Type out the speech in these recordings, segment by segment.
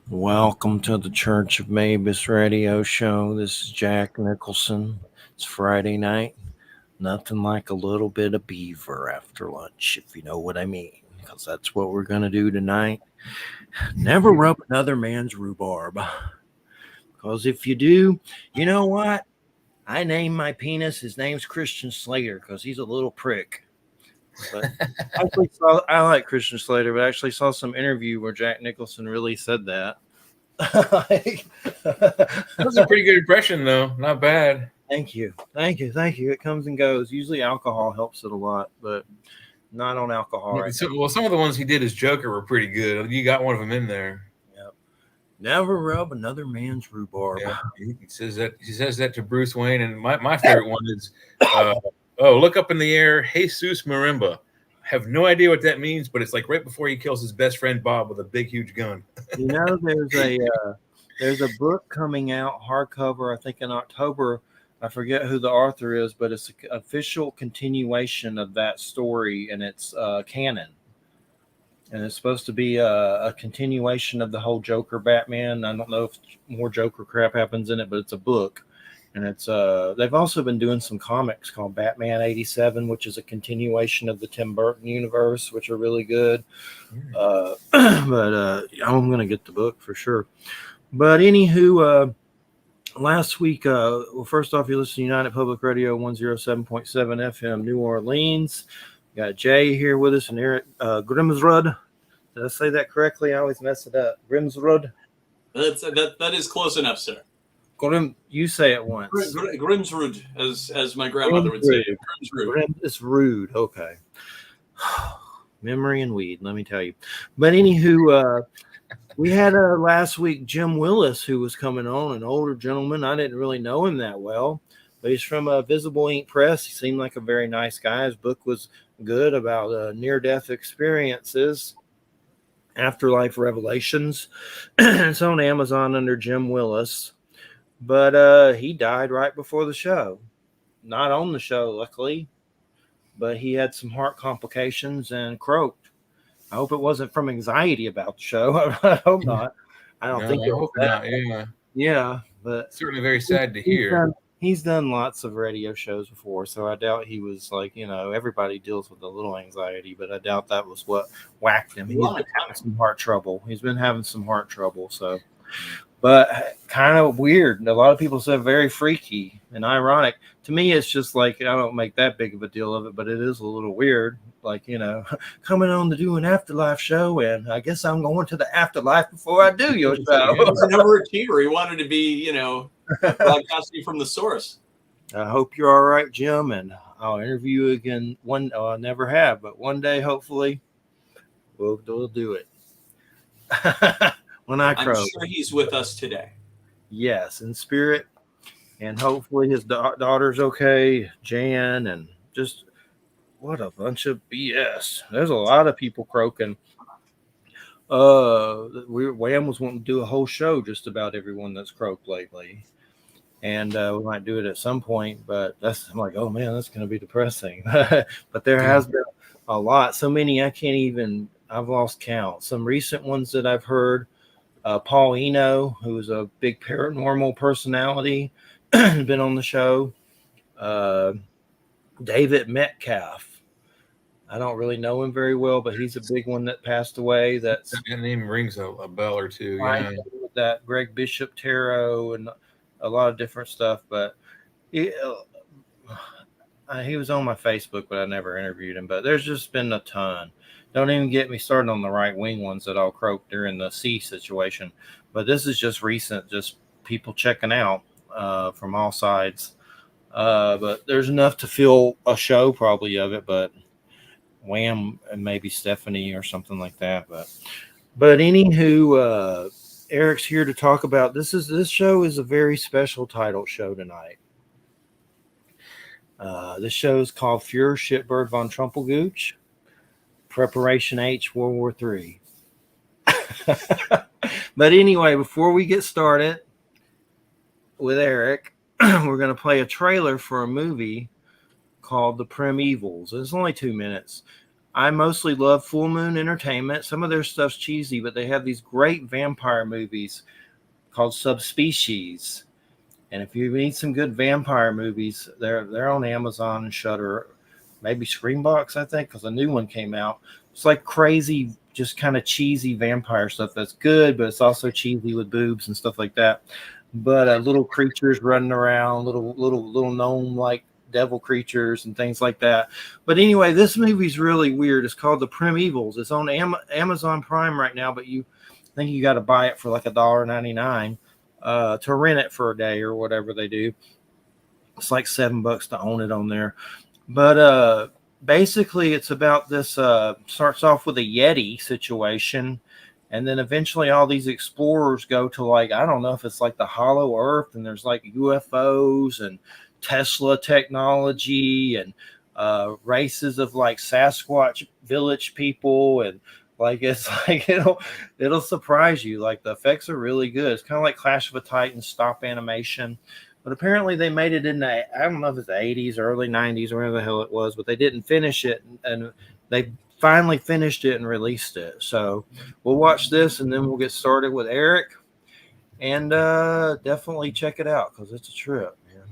Welcome to the Church of Mabus radio show. This is Jack Nicholson. It's Friday night. Nothing like a little bit of beaver after lunch, if you know what I mean, because that's what we're going to do tonight. Never rub another man's rhubarb. Because if you do, you know what? I named my penis. His name's Christian Slater because he's a little prick. But I like Christian Slater, but I actually saw some interview where Jack Nicholson really said that. That was a pretty good impression, though. Not bad. Thank you. It comes and goes. Usually alcohol helps it a lot, but not on alcohol right now. Well, some of the ones he did as Joker were pretty good. You got one of them in there. Yep. Never rub another man's rhubarb. Yeah, he says that to Bruce Wayne, and my favorite one is, look up in the air, Jesus Marimba. I have no idea what that means, but it's like right before he kills his best friend Bob with a big, huge gun. You know, there's a book coming out hardcover, I think in October. I forget who the author is, but it's an official continuation of that story, and it's canon. And it's supposed to be a continuation of the whole Joker Batman. I don't know if more Joker crap happens in it, but it's a book. And it's they've also been doing some comics called Batman 87, which is a continuation of the Tim Burton universe, which are really good. But I'm going to get the book for sure. But anywho, last week, well, first off, you listen to United Public Radio 107.7 FM, New Orleans. We got Jay here with us and Eric Grimsrud. Did I say that correctly? I always mess it up. Grimsrud? That is close enough, sir. You say it once. Grimsrud, as my grandmother would say. Grimsrud. It's rude. Okay. Memory and weed, let me tell you. But anywho, we had last week Jim Willis, who was coming on, an older gentleman. I didn't really know him that well, but he's from Visible Ink Press. He seemed like a very nice guy. His book was good about near-death experiences, afterlife revelations. It's on Amazon under Jim Willis. But he died right before the show. Not on the show, luckily. But he had some heart complications and croaked. I hope it wasn't from anxiety about the show. I hope not. I don't think it was that. Yeah, but certainly very sad to hear. He's done lots of radio shows before, so I doubt he was like, everybody deals with a little anxiety, but I doubt that was what whacked him. He's been having some heart trouble. So, but kind of weird. A lot of people say very freaky and ironic. To me, it's just like, I don't make that big of a deal of it, but it is a little weird. Like, coming on to do an afterlife show, and I guess I'm going to the afterlife before I do your show. He was an overachiever. He wanted to be, broadcasting from the source. I hope you're all right, Jim, and I'll interview you again. I never have, but one day, hopefully, we'll do it. When I croak. I'm sure he's with us today. Yes, in spirit, and hopefully his daughter's okay, Jan, and just what a bunch of BS. There's a lot of people croaking. Wham was wanting to do a whole show just about everyone that's croaked lately. And we might do it at some point, but I'm like, oh man, that's going to be depressing. But there has been a lot, so many I've lost count. Some recent ones that I've heard, Paul Eno, who is a big paranormal personality, has been on the show. David Metcalf. I don't really know him very well, but he's a big one that passed away. That name rings a bell or two. Yeah. That Greg Bishop Tarot and a lot of different stuff, but he was on my Facebook, but I never interviewed him. But there's just been a ton. Don't even get me started on the right wing ones that all croaked during the C situation. But this is just recent, just people checking out from all sides. But there's enough to fill a show probably of it, but Wham and maybe Stephanie or something like that. But anywho, Eric's here to talk about this show is a very special title show tonight. This show is called Fuhrer, tbird Von Trumplegooch, Preparation H, World War III. But anyway, before we get started with Eric, we're going to play a trailer for a movie called The Prim Evils. It's only 2 minutes. I mostly love Full Moon Entertainment. Some of their stuff's cheesy, but they have these great vampire movies called Subspecies. And if you need some good vampire movies, they're on Amazon and Shudder, maybe Screenbox, I think, because a new one came out. It's like crazy, just kind of cheesy vampire stuff that's good, but it's also cheesy with boobs and stuff like that. But little creatures running around, little gnome like devil creatures and things like that. But anyway, this movie's really weird. It's called The Primevals. It's on Amazon Prime right now, but I think you got to buy it for like $1.99 to rent it for a day or whatever they do. It's like $7 to own it on there. But basically, it's about this. Starts off with a Yeti situation. And then eventually all these explorers go to like, I don't know if it's like the Hollow Earth, and there's like UFOs and Tesla technology and races of like Sasquatch village people. And like, it's like, it'll surprise you. Like the effects are really good. It's kind of like Clash of the Titans stop animation. But apparently they made it in the, I don't know if it's the 80s, early 90s, or whatever the hell it was, but they didn't finish it. And they finally finished it and released it. So we'll watch this and then we'll get started with Eric. And definitely check it out because it's a trip, man.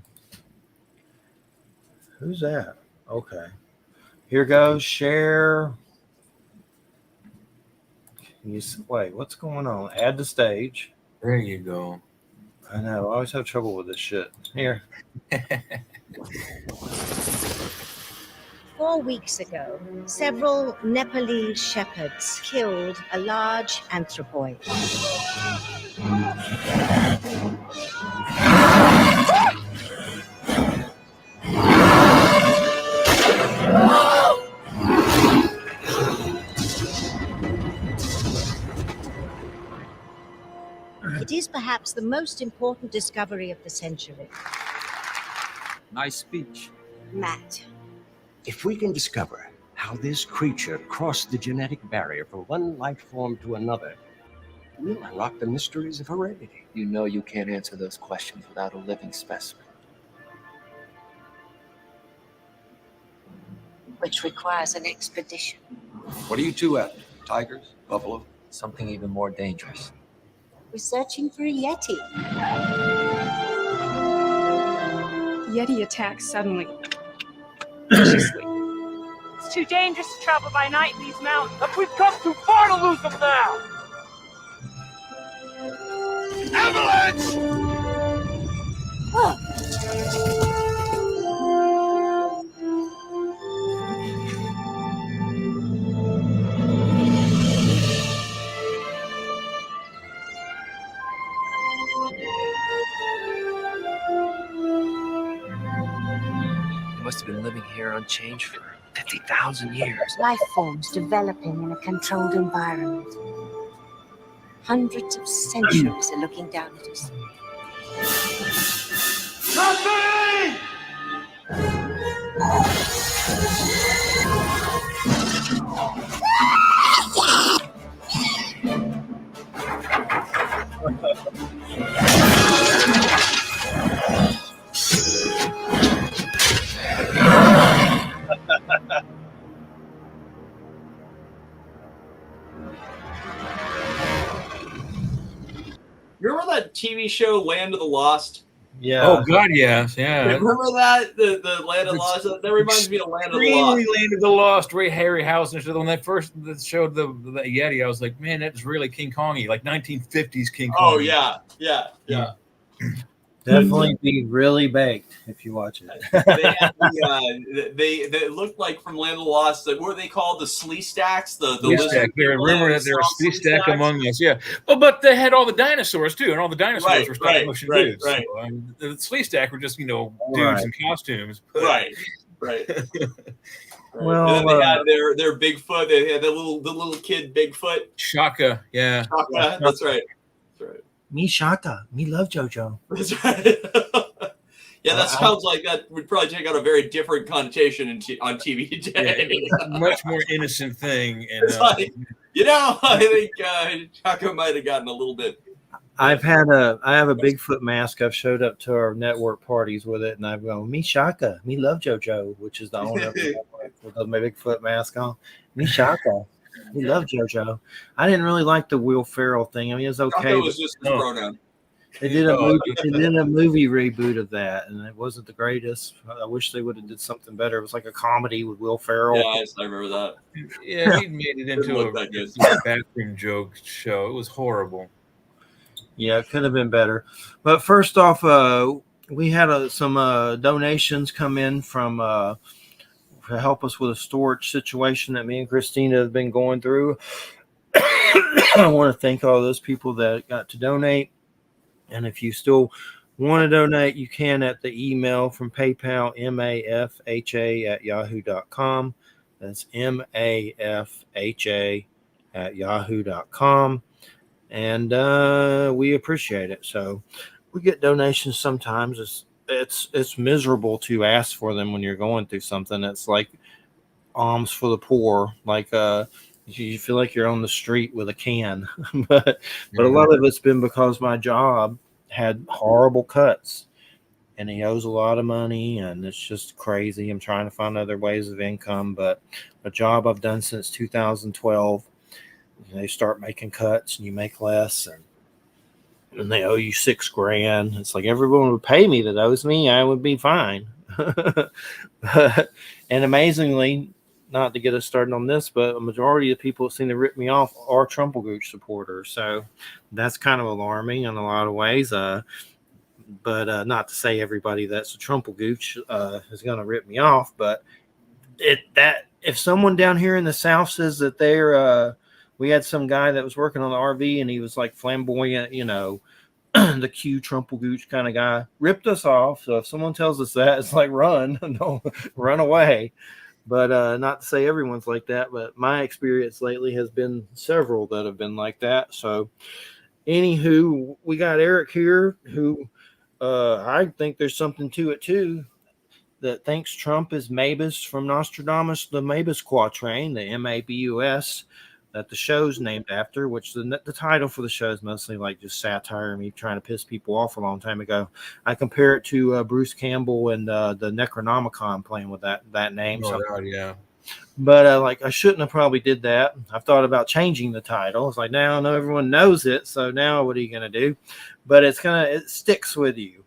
Who's that? Okay. Here goes. Share. Wait, what's going on? Add to stage. There you go. I know. I always have trouble with this shit. Here. 4 weeks ago, several Nepalese shepherds killed a large anthropoid. It is perhaps the most important discovery of the century. Nice speech. Matt. If we can discover how this creature crossed the genetic barrier from one life form to another, we'll unlock the mysteries of heredity. You know you can't answer those questions without a living specimen. Which requires an expedition. What are you two after? Tigers? Buffalo? Something even more dangerous. We're searching for a Yeti. Yeti attacks suddenly. Viciously. It's too dangerous to travel by night in these mountains. But we've come too far to lose them now! Avalanche! You must have been living here unchanged for 50,000 years. Life forms developing in a controlled environment. Hundreds of centuries are looking down at us. Nothing! Remember that TV show Land of the Lost? Yeah. Oh God, yes, yeah. Remember that the Land of the Lost? That reminds me of Land of the Lost. Land of the Lost. Ray Harryhausen. When they first showed the Yeti, I was like, man, that's really King Kongy, like 1950s King Kong. Oh yeah. Definitely be really baked if you watch it. They had they looked like from Land of the Lost. What were they called? The slee stacks. The Stack. They remember that there was Slee Stack among us. Yeah, but they had all the dinosaurs too, and all the dinosaurs were stop motion dudes. Right. So, the Slee Stack were just dudes in costumes. Right. Well, and then they had their Bigfoot. They had the little kid Bigfoot. Shaka, yeah. Shaka, that's right. Me Shaka. Me love JoJo. That's right. Yeah, that sounds like that would probably take on a very different connotation on TV today. Yeah, much more innocent thing. And, it's like, I think Shaka might have gotten a little bit. I have a Bigfoot mask. I've showed up to our network parties with it, and I've gone, me Shaka, me love JoJo, which is the owner of the network. with my Bigfoot mask on. And he shot that. We love JoJo. I didn't really like the Will Ferrell thing. I mean, it was okay. It was just his pronoun. They did a movie reboot of that, and it wasn't the greatest. I wish they would have did something better. It was like a comedy with Will Ferrell. Yeah, I remember that. Yeah, he made it into a bathroom joke show. It was horrible. Yeah, it could have been better. But first off, we had some donations come in from to help us with a storage situation that me and Christina have been going through. I want to thank all those people that got to donate. And if you still want to donate, you can at the email from PayPal, mafha@yahoo.com. That's mafha@yahoo.com. And we appreciate it. So we get donations sometimes. It's miserable to ask for them when you're going through something. It's like alms for the poor. Like you feel like you're on the street with a can. but a lot of it's been because my job had horrible cuts, and he owes a lot of money, and it's just crazy. I'm trying to find other ways of income, but a job I've done since 2012, they start making cuts and you make less, and they owe you $6,000. It's like everyone would pay me that owes me, I would be fine. And amazingly, not to get us started on this, but a majority of people who seem to rip me off are Trumplegooch supporters. So that's kind of alarming in a lot of ways. But not to say everybody that's a Trumplegooch is going to rip me off. But if someone down here in the South says that they're, we had some guy that was working on the RV and he was like flamboyant, the Q Trumplegooch kind of guy, ripped us off. So if someone tells us that, it's like run, don't run away. But not to say everyone's like that, but my experience lately has been several that have been like that. So anywho, we got Eric here who I think there's something to it too, that thinks Trump is Mabus from Nostradamus, the Mabus quatrain, the Mabus, that the show's named after, which the title for the show is mostly like just satire, me trying to piss people off a long time ago. I compare it to Bruce Campbell and the Necronomicon playing with that name. Oh, God, yeah. But like I shouldn't have probably did that. I've thought about changing the title. It's like now I know everyone knows it, so now what are you gonna do? But it sticks with you.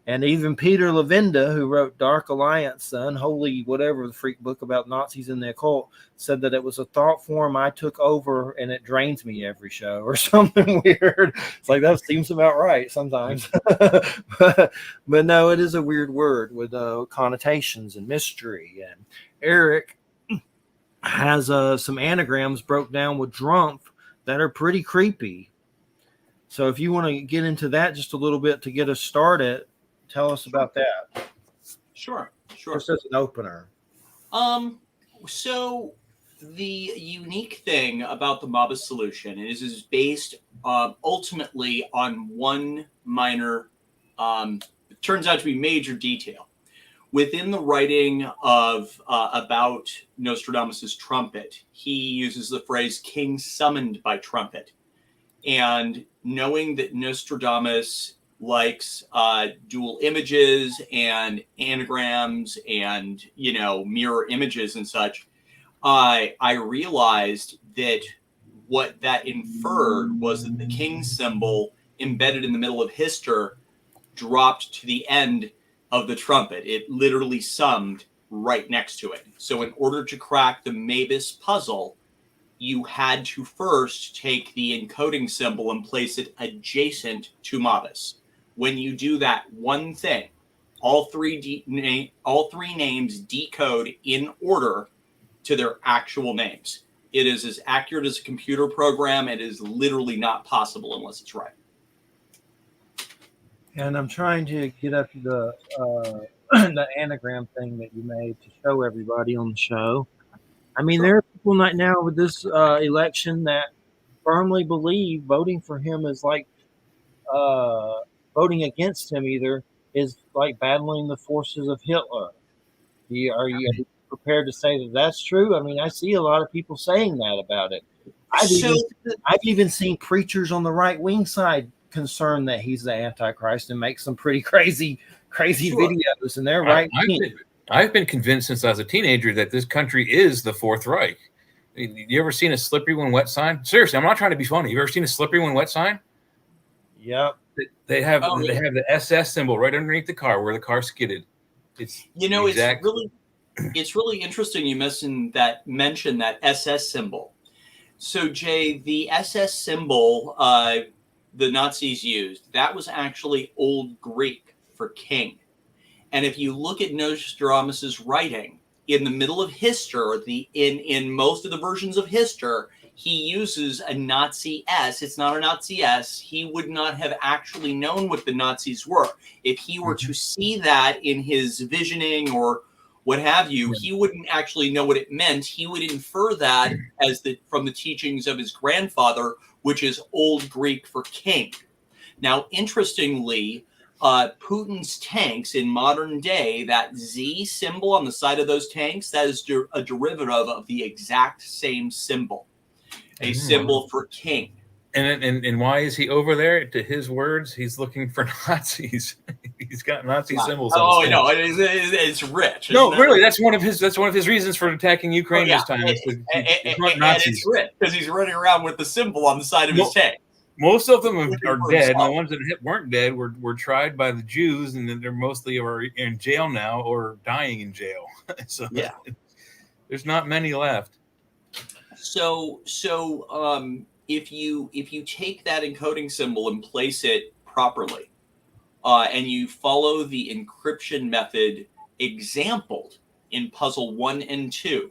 And even Peter Levenda, who wrote Dark Alliance, the unholy whatever the freak book about Nazis in the occult, said that it was a thought form I took over and it drains me every show or something weird. It's like that seems about right sometimes. but no, it is a weird word with connotations and mystery. And Eric has some anagrams broke down with Drumpf that are pretty creepy. So if you want to get into that just a little bit to get us started, tell us about that. Sure. Just as an opener. So the unique thing about the Mabus solution is based ultimately on one minor, it turns out to be major detail. Within the writing of about Nostradamus's trumpet, he uses the phrase "king summoned by trumpet," and knowing that Nostradamus likes dual images and anagrams and mirror images and such, I realized that what that inferred was that the king symbol embedded in the middle of Hister dropped to the end of the trumpet. It literally summed right next to it. So in order to crack the Mabus puzzle, you had to first take the encoding symbol and place it adjacent to Mabus. When you do that one thing, all three names decode in order to their actual names. It is as accurate as a computer program. It is literally not possible unless it's right. And I'm trying to get up the anagram thing that you made to show everybody on the show. I mean, there are people right now with this election that firmly believe voting for him is like voting against him either is like battling the forces of Hitler. Are you prepared to say that that's true? I mean, I see a lot of people saying that about it. I've even seen preachers on the right wing side concerned that he's the Antichrist and make some pretty crazy videos, and they're right. I've been convinced since I was a teenager that this country is the Fourth Reich. You ever seen a slippery when wet sign? Seriously, I'm not trying to be funny. You ever seen a slippery when wet sign? Yep. They have the SS symbol right underneath the car where the car skidded. It's it's really interesting you mentioned that SS symbol. So Jay, the SS symbol the Nazis used, that was actually Old Greek for king. And if you look at Nostradamus's writing, in the middle of Hister, in most of the versions of Hister, he uses a Nazi S. It's not a Nazi S. He would not have actually known what the Nazis were. If he were to see that in his visioning or what have you, he wouldn't actually know what it meant. He would infer that from the teachings of his grandfather, which is Old Greek for king. Now, interestingly, Putin's tanks in modern day, that Z symbol on the side of those tanks, that is a derivative of the exact same symbol, a symbol for king. And why is he over there? To his words, he's looking for Nazis. He's got Nazi symbols. Oh, I know. It's rich. No, really, that's one of his reasons for attacking Ukraine this time. And it's rich because he's running around with the symbol on the side of his tank. Most of them are dead. The ones that weren't dead were tried by the Jews, and then they're mostly in jail now or dying in jail. So there's not many left. So if you take that encoding symbol and place it properly, and you follow the encryption method exampled in puzzle 1 and 2,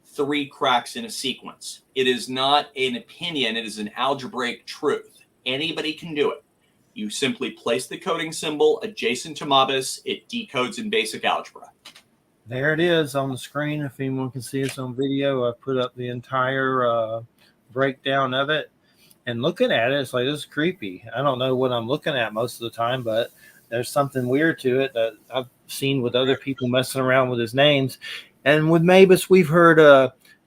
3 cracks in a sequence. It is not an opinion. It is an algebraic truth. Anybody can do it. You simply place the coding symbol adjacent to Mabus. It decodes in basic algebra. There it is on the screen. If anyone can see us on video, I put up the entire breakdown of it. And looking at it, it's like, this is creepy. I don't know what I'm looking at most of the time, but there's something weird to it that I've seen with other people messing around with his names. And with Mabus,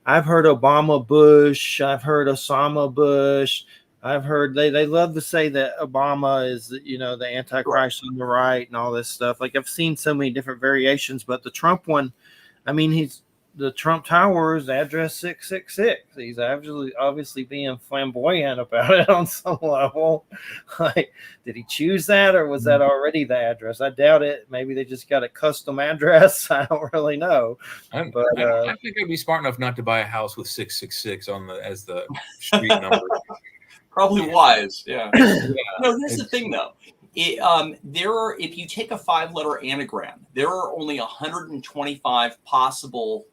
I've heard Obama Bush. I've heard Osama Bush. I've heard they love to say that Obama is, the Antichrist on the right and all this stuff. Like, I've seen so many different variations, but the Trump one, I mean, the Trump Tower is address 666. He's obviously being flamboyant about it on some level. Like, did he choose that, or was that already the address? I doubt it. Maybe they just got a custom address. I don't really know. I think I'd be smart enough not to buy a house with 666 as the street number. Probably wise. Yeah. No, here's the thing, though. If you take a 5-letter anagram, there are only 125 possible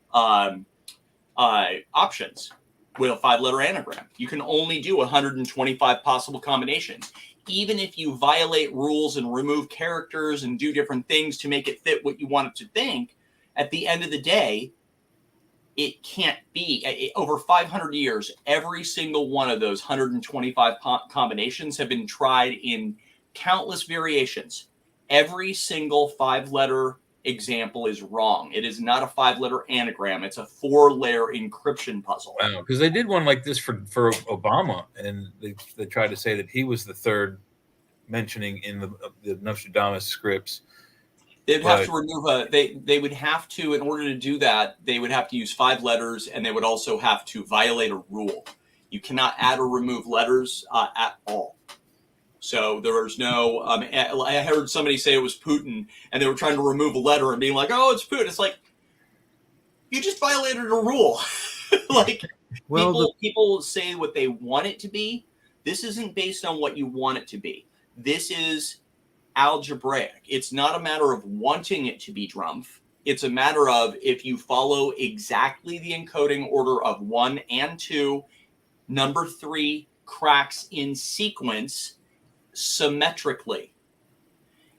options with a 5-letter anagram. You can only do 125 possible combinations. Even if you violate rules and remove characters and do different things to make it fit what you want it to think, at the end of the day, it can't be. Over 500 years, every single one of those 125 combinations have been tried in countless variations. Every single 5-letter example is wrong. It is not a 5-letter anagram. It's a 4-layer encryption puzzle. Wow, because they did one like this for Obama, and they tried to say that he was the third mentioning in the Nostradamus scripts. They'd have to remove they would have to, in order to do that, they would have to use 5 letters, and they would also have to violate a rule. You cannot add or remove letters at all. So there's no, I heard somebody say it was Putin, and they were trying to remove a letter and being like, oh, it's Putin. It's like, you just violated a rule. People say what they want it to be. This isn't based on what you want it to be. This is algebraic. It's not a matter of wanting it to be Drumpf. It's a matter of, if you follow exactly the encoding order of 1 and 2, number 3 cracks in sequence symmetrically.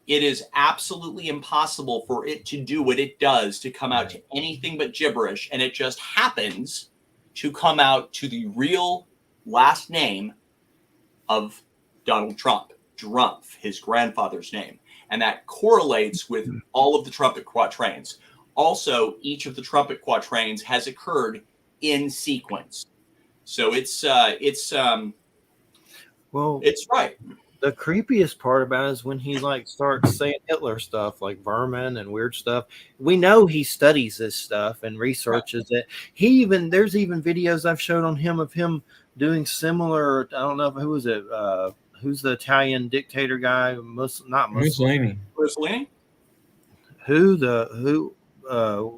It is absolutely impossible for it to do what it does, to come out to anything but gibberish, and it just happens to come out to the real last name of Donald Trump. Drumpf, his grandfather's name, and that correlates with all of the trumpet quatrains. Also, each of the trumpet quatrains has occurred in sequence, so it's right. The creepiest part about it is when he like starts saying Hitler stuff like vermin and weird stuff. We know he studies this stuff and researches it. There's even videos I've showed on him of him doing similar. I don't know who was it. Who's the Italian dictator guy? Not Mussolini. Mussolini?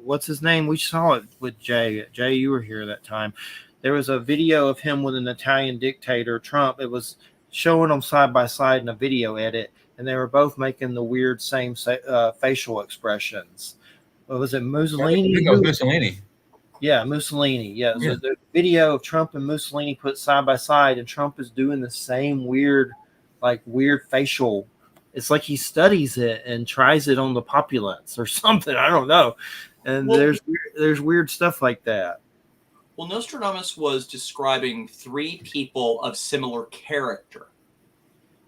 What's his name? We saw it with Jay. Jay, you were here that time. There was a video of him with an Italian dictator, Trump. It was showing them side by side in a video edit, and they were both making the weird same facial expressions. What was it, Mussolini? I think it was Mussolini. Yeah, Mussolini. Yeah, so the video of Trump and Mussolini put side by side, and Trump is doing the same weird facial. It's like he studies it and tries it on the populace or something. I don't know. And there's weird stuff like that. Well, Nostradamus was describing 3 people of similar character.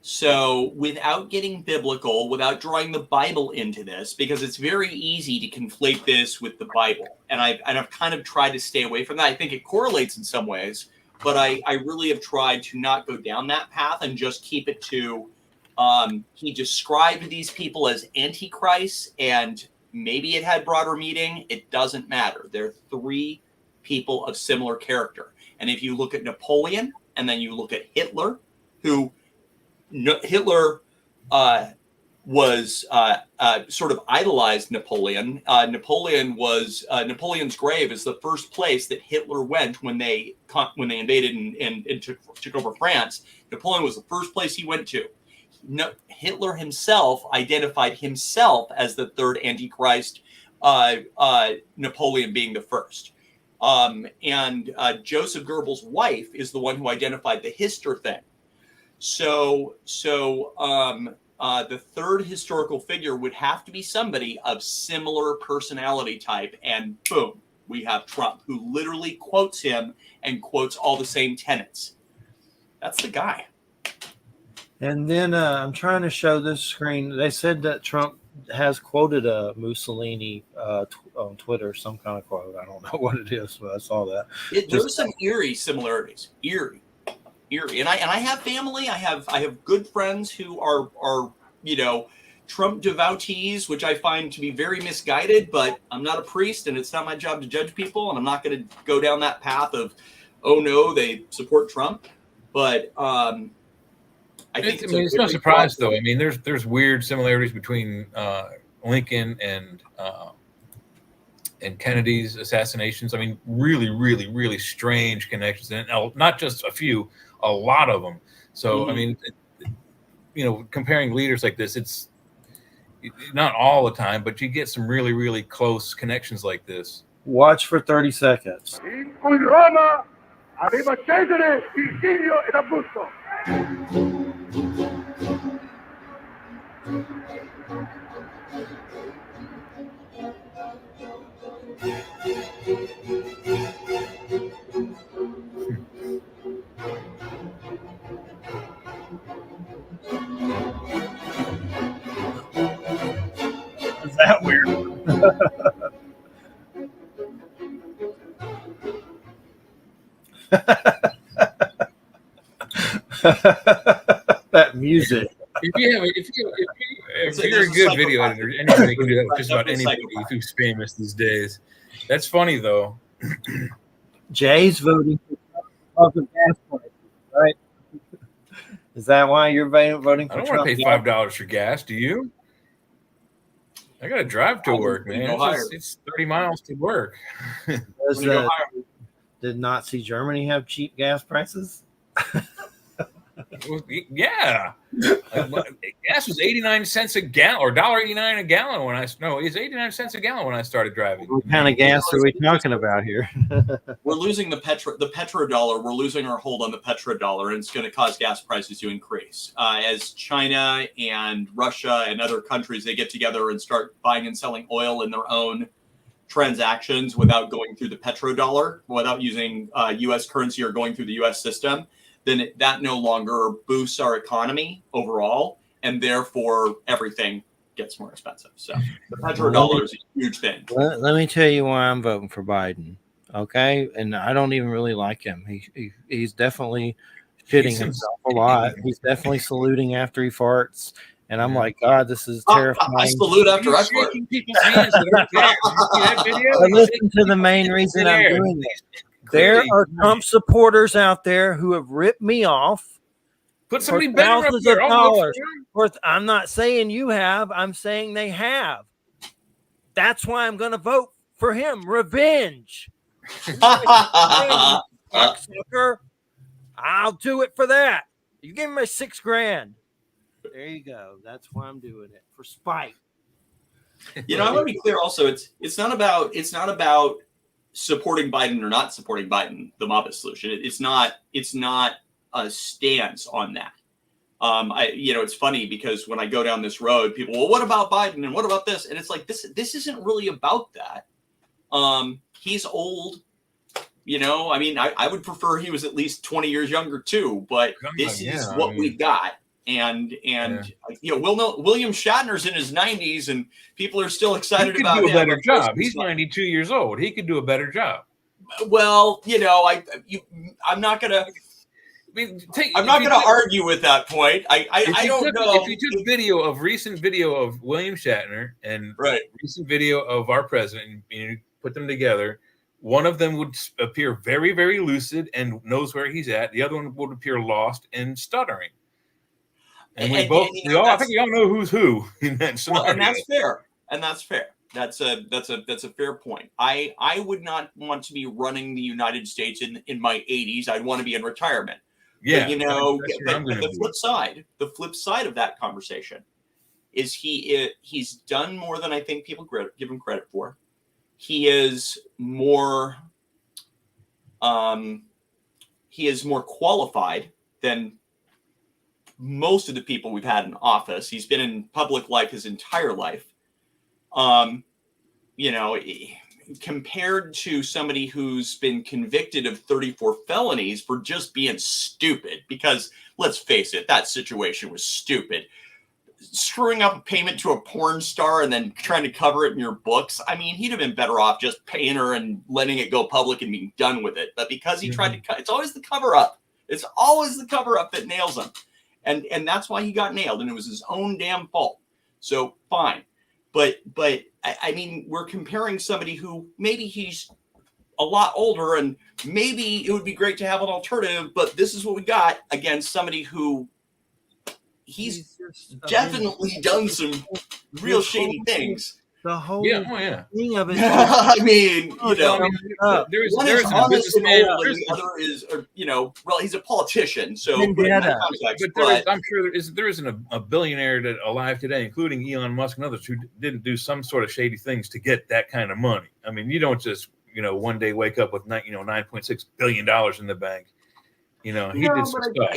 So without getting biblical, without drawing the Bible into this, because it's very easy to conflate this with the Bible. And I've kind of tried to stay away from that. I think it correlates in some ways, but I really have tried to not go down that path and just keep it to he described these people as antichrists, and maybe it had broader meaning. It doesn't matter. They're 3 people of similar character. And if you look at Napoleon and then you look at Hitler, Hitler was sort of idolized Napoleon. Napoleon's grave is the first place that Hitler went when they invaded and took over France. Napoleon was the first place he went to. Hitler himself identified himself as the 3rd Antichrist, Napoleon being the first. And Joseph Goebbels' wife is the one who identified the Hister thing. So the 3rd historical figure would have to be somebody of similar personality type, and boom, we have Trump, who literally quotes him and quotes all the same tenets. That's the guy. And then I'm trying to show this screen. They said that Trump has quoted Mussolini on Twitter, some kind of quote. I don't know what it is, but I saw that. There's some eerie similarities. Eerie. And I have family. I have good friends who are Trump devotees, which I find to be very misguided. But I'm not a priest, and it's not my job to judge people. And I'm not going to go down that path of, oh no, they support Trump. But I think it's no surprise, though. I mean, there's weird similarities between Lincoln and Kennedy's assassinations. I mean, really, really, really strange connections, and not just a few, a lot of them. So, I mean, comparing leaders like this, it's not all the time, but you get some really, really close connections like this. Watch for 30 seconds. In cui Roma aveva Cesare, il Figlio ed Augusto. Is that weird? That music. If you're a good video editor, anybody can do that with just about anybody who's famous these days. That's funny, though. Jay's voting for gas prices, right? Is that why you're voting for I don't Trump? want to pay $5 for gas. Do you? I got to drive to work, man. It's 30 miles to work. Did Nazi Germany have cheap gas prices? Yeah. Gas was 89 cents a gallon, or $1.89 a gallon it's 89 cents a gallon when I started driving. What kind of gas are we talking about here? We're losing the petrodollar. We're losing our hold on the petrodollar, and it's going to cause gas prices to increase. As China and Russia and other countries, they get together and start buying and selling oil in their own transactions without going through the petrodollar, without using U.S. currency or going through the U.S. system, then that no longer boosts our economy overall, and therefore everything gets more expensive. So the petrodollar is a huge thing. Let me tell you why I'm voting for Biden, okay? And I don't even really like him. He's definitely shitting himself a lot. He's definitely saluting after he farts. And I'm like, God, this is terrifying. I salute after I fart. Shaking people's hands that aren't there. You see that video? But listen to the main reason I'm doing this. There are Trump supporters out there who have ripped me off. Put somebody for better up thousands there. of I'll vote dollars. for him. I'm not saying you have. I'm saying they have. That's why I'm going to vote for him. Revenge. Fucker. I'll do it for that. You give me my $6,000. There you go. That's why I'm doing it, for spite. I want to be clear. Also, it's not about supporting Biden or not supporting Biden. The Mabus solution. It's not a stance on that. It's funny because when I go down this road, people, well, what about Biden and what about this? And it's like this isn't really about that. He's old. I would prefer he was at least 20 years younger too, but this is what we got. And William Shatner's in his 90s and people are still excited about him. He could do a better job. He's 92 years old. He could do a better job. Well, I'm not going to I'm not going to argue with that point. I don't know. If you took recent video of William Shatner and recent video of our president, and you put them together, one of them would appear very, very lucid and knows where he's at. The other one would appear lost and stuttering. And I think we all know who's who in that scenario. Well, and that's fair. That's a fair point. I would not want to be running the United States in my 80s. I'd want to be in retirement. Yeah, but the flip side of that conversation is he's done more than I think people give him credit for. He is more qualified than most of the people we've had in office. He's been in public life his entire life. Compared to somebody who's been convicted of 34 felonies for just being stupid, because let's face it, that situation was stupid. Screwing up a payment to a porn star and then trying to cover it in your books. I mean, he'd have been better off just paying her and letting it go public and being done with it. But because he tried to it's always the cover up. It's always the cover up that nails him. And that's why he got nailed. And it was his own damn fault. So fine. But I mean, we're comparing somebody who maybe he's a lot older and maybe it would be great to have an alternative, but this is what we got against somebody who he's definitely done some real shady things. The whole thing of it. I mean, there is one is honest and old, and the other is, he's a politician. So, I'm sure there isn't a billionaire that alive today, including Elon Musk and others, who didn't do some sort of shady things to get that kind of money. I mean, you don't just one day wake up with $9.6 billion in the bank. He did some stuff.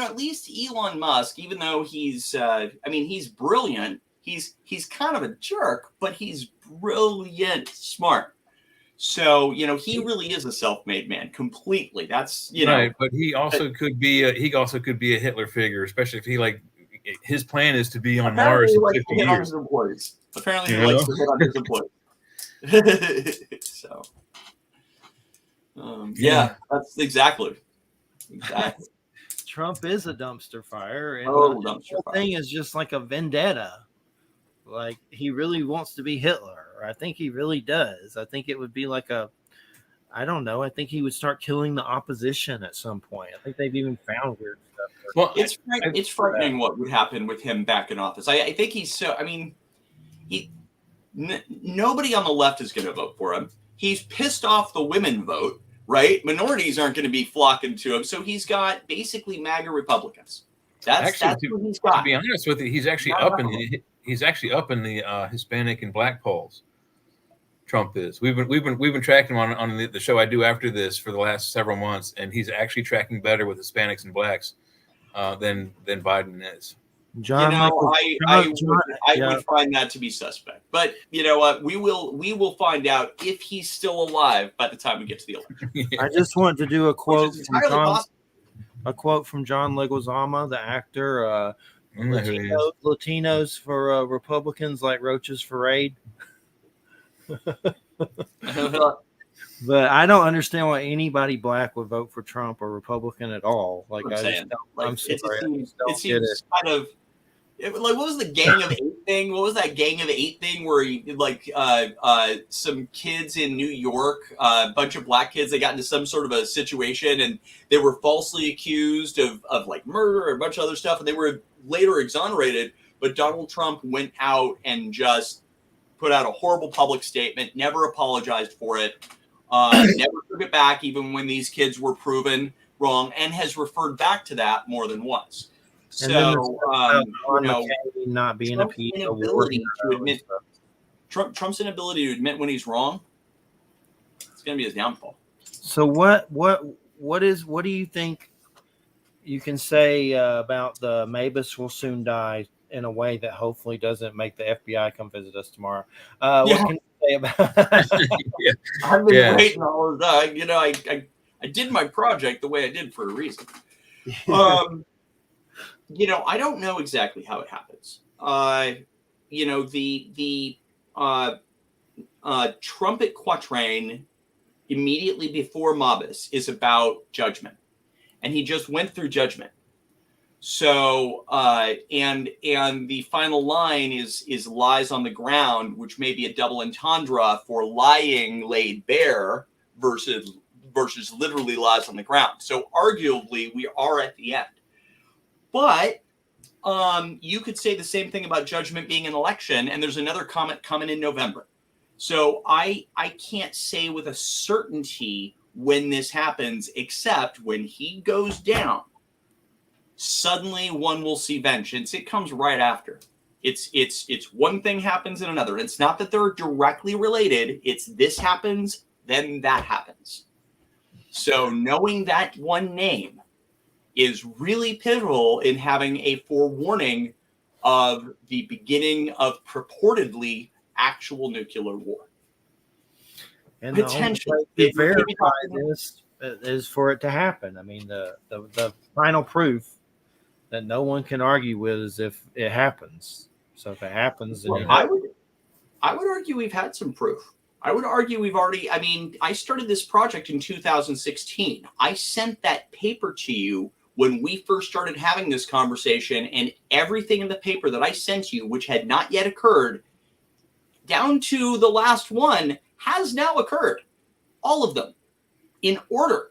At least Elon Musk, even though he's brilliant. He's kind of a jerk, but he's brilliant, smart. So, he really is a self-made man completely. That's, right. But he also could be a Hitler figure, especially if his plan is to be on Mars in 50 years. Apparently he likes to hit on his employees. So, that's exactly. Trump is a dumpster fire. And the whole thing is just like a vendetta. Like he really wants to be Hitler. I think he really does. I think it would be like I don't know. I think he would start killing the opposition at some point. I think they've even found weird stuff. Well, it's frightening what would happen with him back in office. I think he's so. I mean, nobody on the left is going to vote for him. He's pissed off the women vote, right? Minorities aren't going to be flocking to him. So he's got basically MAGA Republicans. That's what he's got. To be honest with you, he's actually up in the Hispanic and Black polls. Trump is. We've been tracking him on the show I do after this for the last several months, and he's actually tracking better with Hispanics and Blacks than Biden is. John, I would find that to be suspect. But you know what? We will find out if he's still alive by the time we get to the election. I just wanted to do a quote from John Leguizamo, the actor. Latinos for Republicans like roaches for raid. But I don't understand why anybody black would vote for Trump or Republican at all. Like, I'm I saying. just don't, Like, I'm sorry. it seems kind of like, what was the Gang of Eight thing? What was that Gang of Eight thing where some kids in New York, a bunch of black kids, they got into some sort of a situation and they were falsely accused of like murder or a bunch of other stuff, and they were later exonerated. But Donald Trump went out and just put out a horrible public statement, never apologized for it, never took it back, even when these kids were proven wrong, and has referred back to that more than once. So, not being Trump's a inability to admit Trump's inability to admit when he's wrong, it's going to be his downfall. So what do you think you can say about the Mabus will soon die in a way that hopefully doesn't make the FBI come visit us tomorrow? What can you say about? I've been waiting all of that. I did my project the way I did for a reason. I don't know exactly how it happens. The trumpet quatrain immediately before Mabus is about judgment, and he just went through judgment. So, and the final line is lies on the ground, which may be a double entendre for lying laid bare versus literally lies on the ground. So arguably we are at the end. But you could say the same thing about judgment being an election, and there's another comment coming in November. So I can't say with a certainty when this happens, except when he goes down, suddenly one will see vengeance. It comes right after. It's one thing happens and another. It's not that they're directly related. It's this happens, then that happens. So knowing that one name is really pivotal in having a forewarning of the beginning of purportedly actual nuclear war. And potentially, to verify this is for it to happen. I mean, the final proof that no one can argue with is if it happens. So if it happens, then I would argue we've had some proof. I would argue we've already. I mean, I started this project in 2016. I sent that paper to you when we first started having this conversation, and everything in the paper that I sent you, which had not yet occurred, down to the last one, has now occurred. All of them in order.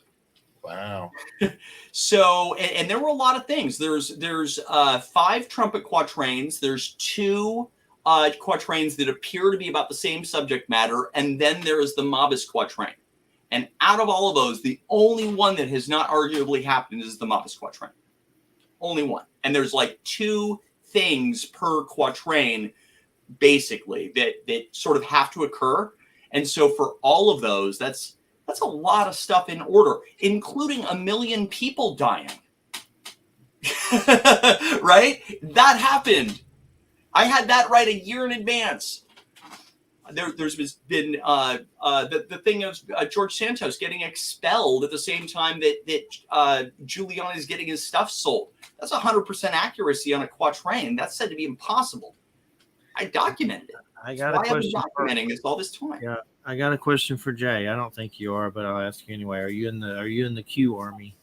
Wow. So, and there were a lot of things. There's 5 trumpet quatrains. There's 2 quatrains that appear to be about the same subject matter, and then there is the Mabus quatrain. And out of all of those, the only one that has not arguably happened is the Mabus quatrain. Only one. And there's like 2 things per quatrain, basically, that sort of have to occur. And so for all of those, that's a lot of stuff in order, including 1 million people dying. Right? That happened. I had that right a year in advance. There's been the thing of George Santos getting expelled at the same time that Giuliani is getting his stuff sold. That's 100% accuracy on a quatrain. That's said to be impossible. I documented it. I got a question. Documenting this all this time. Yeah, I got a question for Jay. I don't think you are, but I'll ask you anyway. Are you in the Q army?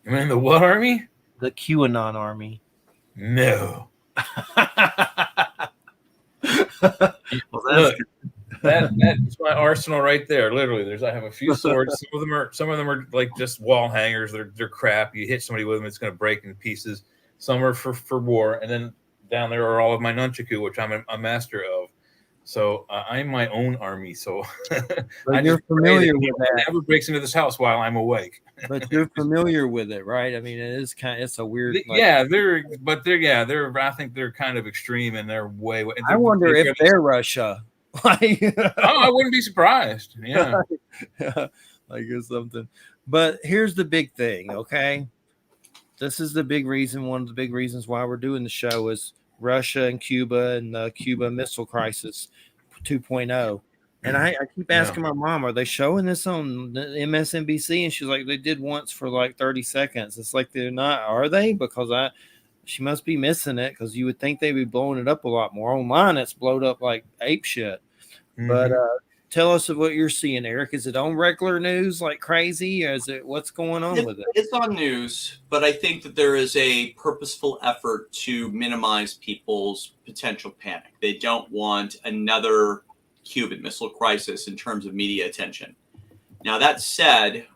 Am I in the what army? The QAnon army. No. Well, look, that's my arsenal right there. Literally, I have a few swords. Some of them are like just wall hangers. They're crap. You hit somebody with them, it's going to break in pieces. Some are for war, and then down there are all of my nunchaku, which I'm a master of. So I'm my own army. So you're familiar with that. Never breaks into this house while I'm awake. But you're familiar with it, right? I mean, it's a weird. I think they're kind of extreme in their way. I wonder if they're Russia. I wouldn't be surprised. Yeah, like it's something. But here's the big thing. Okay, this is the big reason. One of the big reasons why we're doing the show is Russia and Cuba and the Cuba Missile Crisis 2.0. And I keep asking my mom, are they showing this on MSNBC? And she's like, they did once for like 30 seconds. It's like they're not, are they? Because she must be missing it, because you would think they'd be blowing it up a lot more. Online, it's blowed up like ape shit. Mm-hmm. But tell us what you're seeing, Eric. Is it on regular news like crazy? Or is it what's going on with it? It's on news, but I think that there is a purposeful effort to minimize people's potential panic. They don't want another Cuban Missile Crisis in terms of media attention. Now, that said,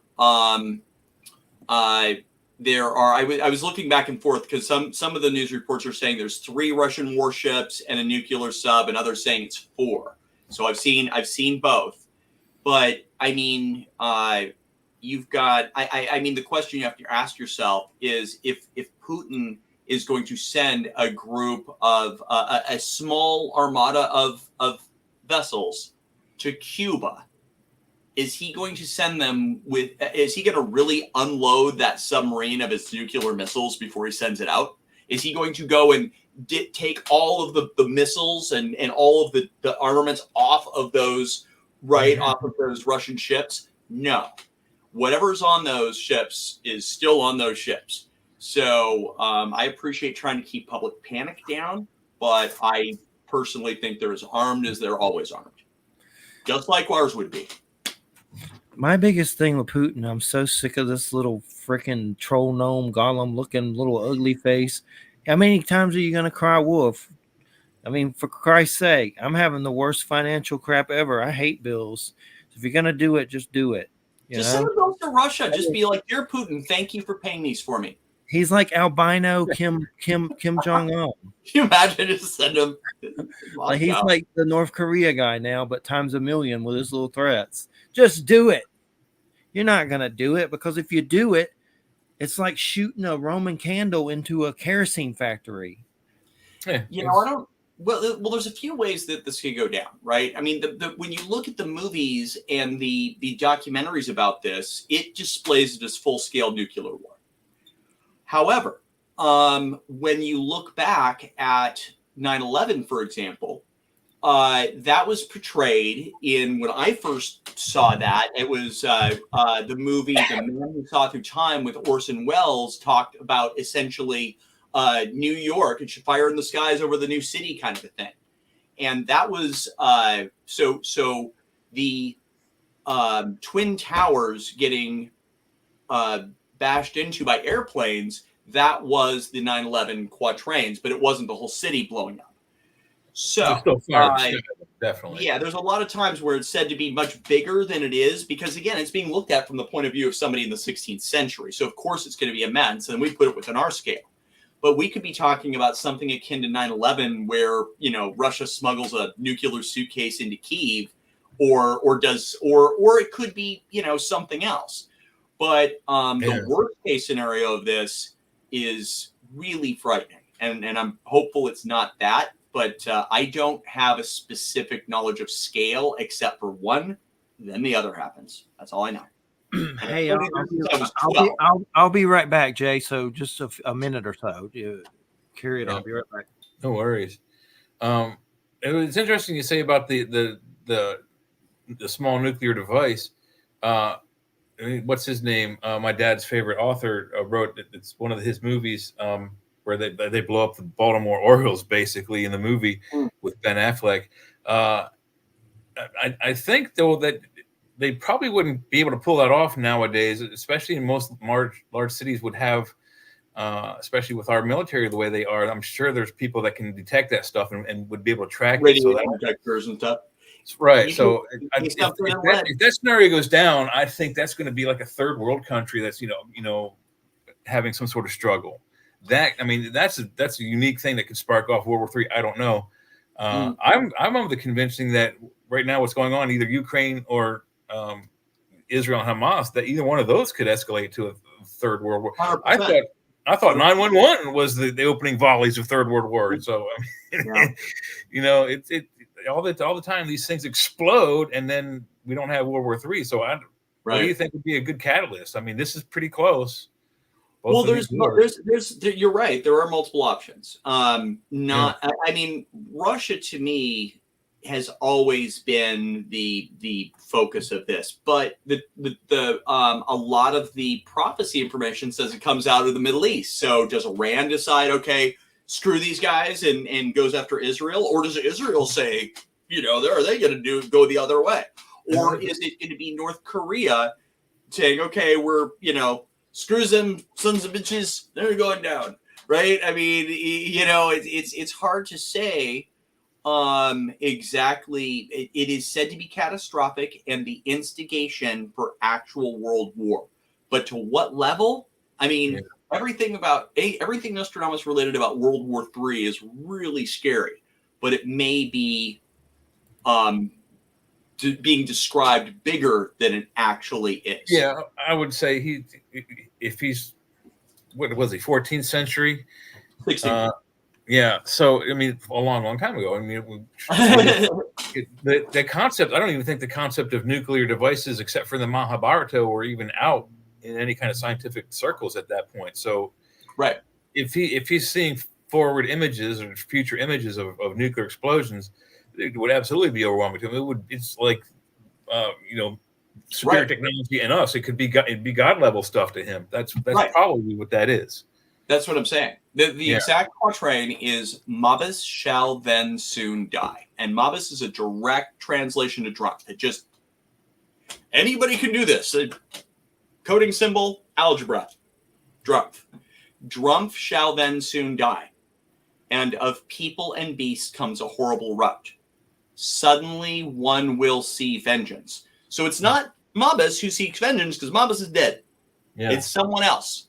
there are. I was looking back and forth because some of the news reports are saying there's 3 Russian warships and a nuclear sub, and others saying it's 4. So I've seen both, but I mean, you've got. I mean, the question you have to ask yourself is if Putin is going to send a group of a small armada of vessels to Cuba. Is he going to send them with? Is he going to really unload that submarine of his nuclear missiles before he sends it out? Is he going to go and take all of the missiles and all of the armaments off of those off of those Russian ships? No, whatever's on those ships is still on those ships. So I appreciate trying to keep public panic down, but I personally think they're as armed as they're always armed, just like ours would be. My biggest thing with Putin, I'm so sick of this little freaking troll gnome golem looking little ugly face. How many times are you going to cry wolf? I mean, for Christ's sake, I'm having the worst financial crap ever. I hate bills. So if you're going to do it, just do it. Just send those to Russia. Just be like, dear Putin, thank you for paying these for me. He's like albino Kim Jong-un. Can you imagine just send him? Like he's like the North Korea guy now, but times a million with his little threats. Just do it. You're not going to do it because if you do it, it's like shooting a Roman candle into a kerosene factory. Yeah, I don't. Well, there's a few ways that this could go down, right? I mean, when you look at the movies and the documentaries about this, it displays this full-scale nuclear war. However, when you look back at 9/11, for example, that was portrayed in when I first saw that. It was the movie The Man Who Saw Through Time with Orson Welles talked about essentially New York and fire in the skies over the new city kind of a thing. And that was so the Twin Towers getting bashed into by airplanes, that was the 9/11 quatrains, but it wasn't the whole city blowing up. So definitely, yeah, there's a lot of times where it's said to be much bigger than it is because, again, it's being looked at from the point of view of somebody in the 16th century. So, of course, it's going to be immense, and we put it within our scale. But we could be talking about something akin to 9/11 where, Russia smuggles a nuclear suitcase into Kyiv or it could be, something else. But the worst case scenario of this is really frightening. And I'm hopeful it's not that. But I don't have a specific knowledge of scale except for one. Then the other happens. That's all I know. Hey, I'll be right back, Jay. So just a minute or so. Carry it. I'll be right back. No worries. It's interesting you say about the small nuclear device. What's his name? My dad's favorite author wrote. It's one of his movies. Where they blow up the Baltimore Orioles basically in the movie with Ben Affleck. I think though that they probably wouldn't be able to pull that off nowadays, especially in most large cities would have, especially with our military the way they are. I'm sure there's people that can detect that stuff and would be able to track radio detectors and stuff. Right. So if that scenario goes down, I think that's going to be like a third world country that's having some sort of struggle. That's a unique thing that could spark off World War III. I don't know. I'm of the convincing that right now what's going on, either Ukraine or Israel and Hamas, that either one of those could escalate to a third world war. 100%. I thought 9/11 was the opening volleys of Third World War. So it all the time these things explode and then we don't have World War III. So what do you think would be a good catalyst? I mean, this is pretty close. Well, there's you're right. There are multiple options. I mean, Russia to me has always been the focus of this, but a lot of the prophecy information says it comes out of the Middle East. So does Iran decide, okay, screw these guys and goes after Israel, or does Israel say, are they going to go the other way? Or is it going to be North Korea saying, okay, we're, screws them, sons of bitches, they're going down, right? I mean, it's hard to say exactly. It is said to be catastrophic and the instigation for actual world war. But to what level? I mean, everything Nostradamus related about World War III is really scary, but it may be being described bigger than it actually is. Yeah, I would say if he's, what was he, 14th century? 16th. Yeah, so I mean, a long time ago. I mean, the concept. I don't even think the concept of nuclear devices, except for the Mahabharata, were even out in any kind of scientific circles at that point. So, right, if he's seeing forward images or future images of nuclear explosions, it would absolutely be overwhelming to him. It's like, superior technology and us. It could be God level stuff to him. That's probably what that is. That's what I'm saying. The exact quatrain is Mabus shall then soon die. And Mabus is a direct translation to Drumpf. It just, anybody can do this. A coding symbol, algebra, Drumpf. Drumpf shall then soon die. And of people and beasts comes a horrible rout. Suddenly one will see vengeance. So it's not Mabus who seeks vengeance, because Mabus is dead. Yeah. It's someone else.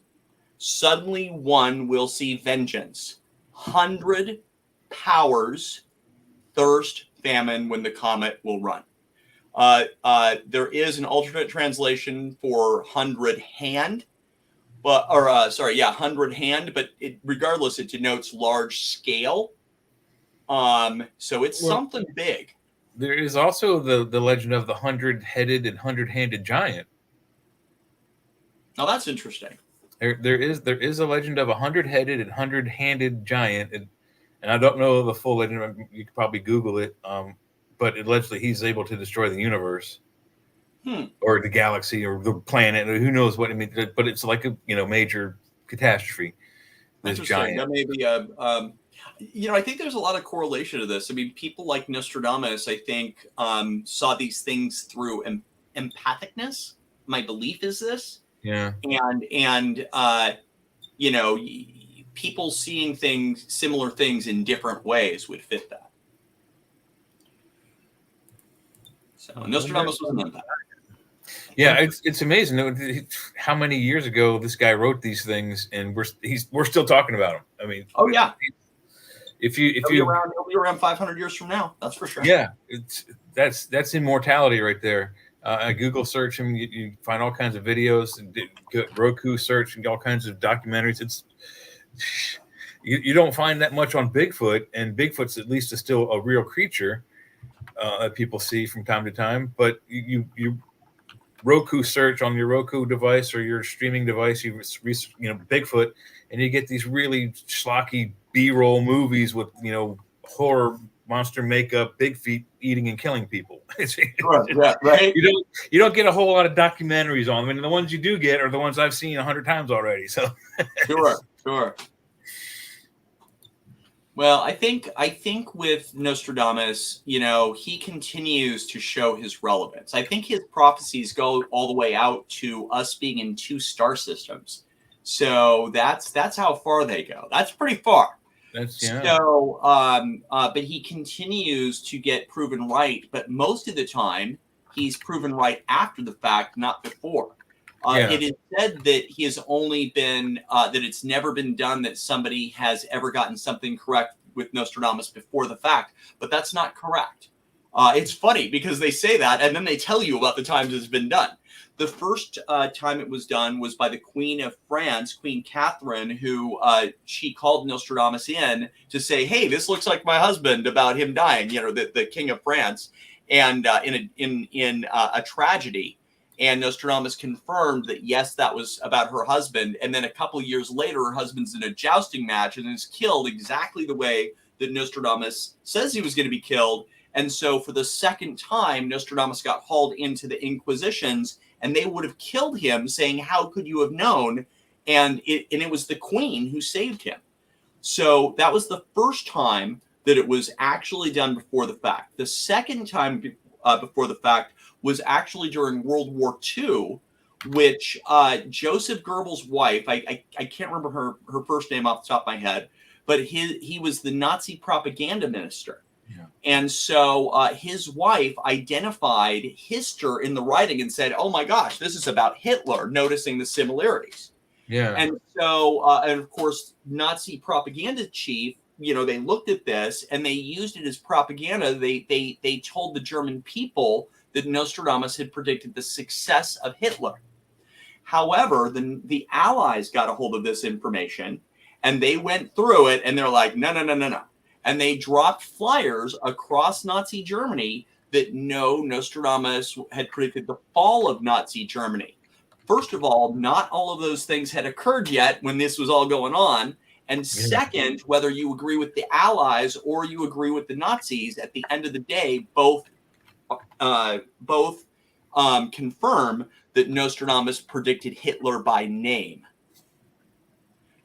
Suddenly one will see vengeance. 100 powers, thirst, famine, when the comet will run. There is an alternate translation for 100 hand, but 100 hand, but regardless, it denotes large scale. So it's something big. There is also the legend of the 100-headed and 100-handed giant. Now that's interesting. There is a legend of a 100-headed and 100-handed giant, and I don't know the full legend. You could probably Google it, but allegedly he's able to destroy the universe, or the galaxy, or the planet, or who knows what. I mean, but it's like a major catastrophe. This giant. That may be I think there's a lot of correlation to this. I mean, people like Nostradamus, I think, saw these things through empathicness. My belief is this. Yeah. And people seeing similar things in different ways would fit that. So Nostradamus was an empath. Yeah, it's amazing how many years ago this guy wrote these things, and we're still talking about him. I mean, oh yeah. He'll be around 500 years from now, that's for sure. Yeah, that's immortality right there. Google search him, you find all kinds of videos, and Roku search and all kinds of documentaries. You don't find that much on Bigfoot, and Bigfoot's at least is still a real creature that people see from time to time. But you Roku search on your Roku device or your streaming device, Bigfoot, and you get these really schlocky B-roll movies with horror monster makeup, big feet eating and killing people. Right. You don't get a whole lot of documentaries on them, and the ones you do get are the ones I've seen 100 times already. So sure. Well, I think with Nostradamus, he continues to show his relevance. I think his prophecies go all the way out to us being in 2 star systems. So that's how far they go. That's pretty far. So, but he continues to get proven right. But most of the time, he's proven right after the fact, not before. It is said that he has only been that it's never been done that somebody has ever gotten something correct with Nostradamus before the fact, but that's not correct. It's funny because they say that and then they tell you about the times it's been done. The first time it was done was by the Queen of France, Queen Catherine, who she called Nostradamus in to say, "Hey, this looks like my husband," about him dying. The King of France, and in a tragedy. And Nostradamus confirmed that, yes, that was about her husband. And then a couple of years later, her husband's in a jousting match and is killed exactly the way that Nostradamus says he was going to be killed. And so for the second time, Nostradamus got hauled into the Inquisitions, and they would have killed him, saying, "How could you have known?" And it was the Queen who saved him. So that was the first time that it was actually done before the fact. The second time before the fact was actually during World War II, which Joseph Goebbels' wife, I can't remember her first name off the top of my head, but he was the Nazi propaganda minister. Yeah. And so his wife identified Hister in the writing and said, oh my gosh, this is about Hitler, noticing the similarities. Yeah. And so, and of course, Nazi propaganda chief, you know, they looked at this and they used it as propaganda. They told the German people that Nostradamus had predicted the success of Hitler. However, the Allies got a hold of this information and they went through it and they're like, no. And they dropped flyers across Nazi Germany that Nostradamus had predicted the fall of Nazi Germany. First of all, not all of those things had occurred yet when this was all going on. And second, whether you agree with the Allies or you agree with the Nazis, at the end of the day, both confirm that Nostradamus predicted Hitler by name.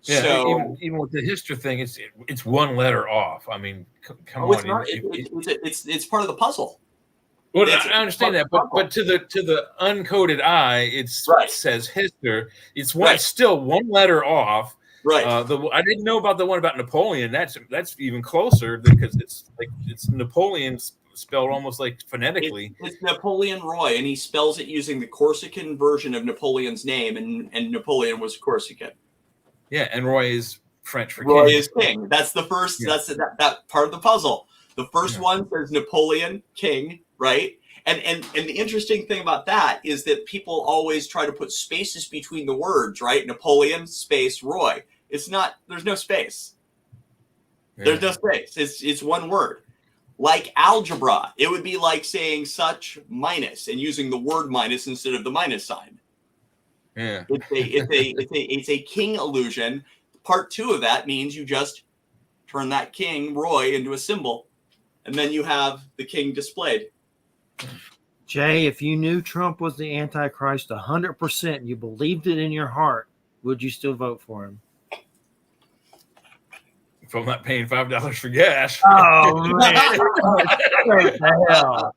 Yeah, so, even with the Hister thing, it's one letter off. I mean, come it's on. not, it's part of the puzzle. Well, I understand that, but to the uncoded eye, it says Hister. It's still one letter off. Right. I didn't know about the one about Napoleon. That's even closer because it's Napoleon spelled almost like phonetically. It's Napoleon Roy, and he spells it using the Corsican version of Napoleon's name, and Napoleon was Corsican. Yeah, and Roy is French for Roy king. is king. That's the first. Yeah. That's that part of the puzzle. The first one says Napoleon king, right? And the interesting thing about that is that people always try to put spaces between the words, right? Napoleon space Roy. It's not. There's no space. Yeah. There's no space. It's one word. Like algebra, it would be like saying such minus and using the word minus instead of the minus sign. Yeah, it's a king illusion. Part 2 of that means you just turn that king Roy into a symbol, and then you have the king displayed. Jay, if you knew Trump was the Antichrist 100%, you believed it in your heart, would you still vote for him? If I'm not paying $5 for gas. Oh man! What the hell?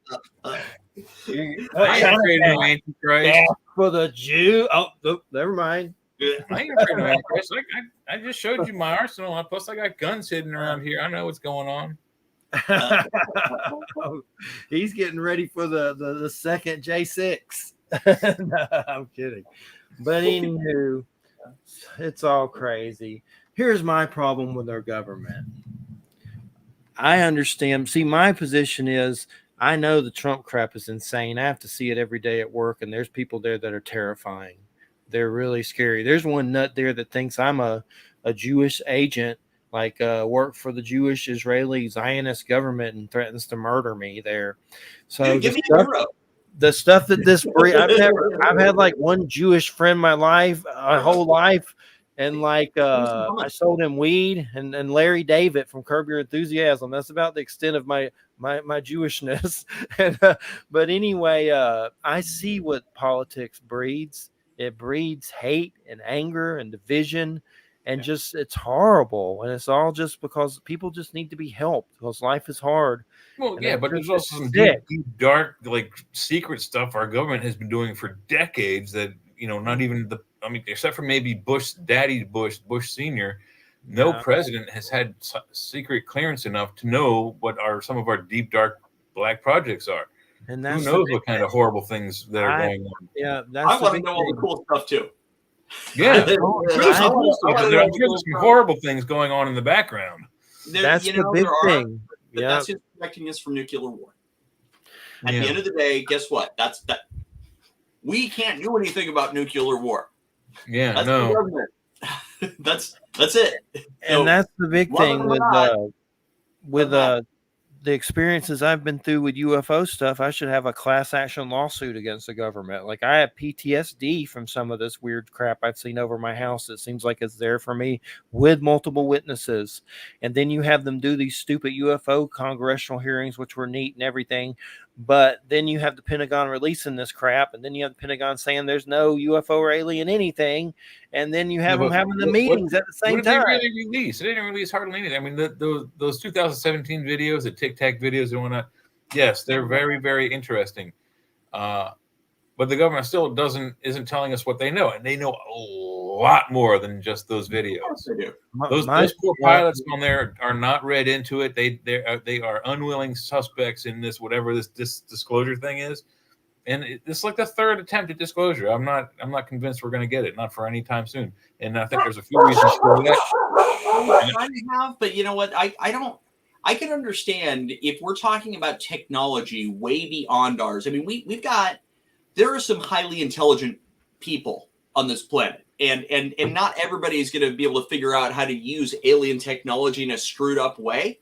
I ain't afraid of no Antichrist. For the Jew? Oh, never mind. I ain't afraid of no Antichrist. I just showed you my arsenal. Plus, I got guns hidden around here. I know what's going on. He's getting ready for the second J6. No, I'm kidding. But anywho, it's all crazy. Here's my problem with our government. I understand. See, my position is I know the Trump crap is insane. I have to see it every day at work, and there's people there that are terrifying. They're really scary. There's one nut there that thinks I'm a Jewish agent, like work for the Jewish Israeli Zionist government and threatens to murder me there. So the stuff that this I've had like one Jewish friend my whole life. And like I sold him weed and Larry David from Curb Your Enthusiasm. That's about the extent of my Jewishness. And, but anyway, I see what politics breeds. It breeds hate and anger and division, and just it's horrible. And it's all just because people just need to be helped because life is hard. Well, yeah, but there's also some deep, dark, like secret stuff our government has been doing for decades that not even except for maybe Bush Sr., no president has had secret clearance enough to know what some of our deep, dark black projects are. And who knows what kind of horrible things that are going on? Yeah, I want to know all the cool stuff too. Yeah, there's some horrible things going on in the background. That's the big thing. Yeah, that's who's protecting us from nuclear war. At the end of the day, guess what? That we can't do anything about nuclear war. Yeah, that's no. The government. that's it. And so, that's the big thing with the experiences I've been through with UFO stuff. I should have a class action lawsuit against the government. Like I have PTSD from some of this weird crap I've seen over my house. It seems like it's there for me with multiple witnesses. And then you have them do these stupid UFO congressional hearings, which were neat and everything. But then you have the Pentagon releasing this crap, and then you have the Pentagon saying there's no UFO or alien anything, and then you have them having the meetings at the same time. What did they really release? They didn't release hardly anything. I mean, those 2017 videos, the Tic Tac videos and whatnot, yes, they're very, very interesting. But the government still isn't telling us what they know, and they know a lot more than just those videos. Those poor pilots on there are not read into it. They are unwilling suspects in this whatever this disclosure thing is, and it's like the third attempt at disclosure. I'm not convinced we're going to get it, not for any time soon. And I think there's a few reasons for that. I have, but you know what? I can understand if we're talking about technology way beyond ours. I mean, there are some highly intelligent people on this planet, and not everybody is going to be able to figure out how to use alien technology in a screwed up way,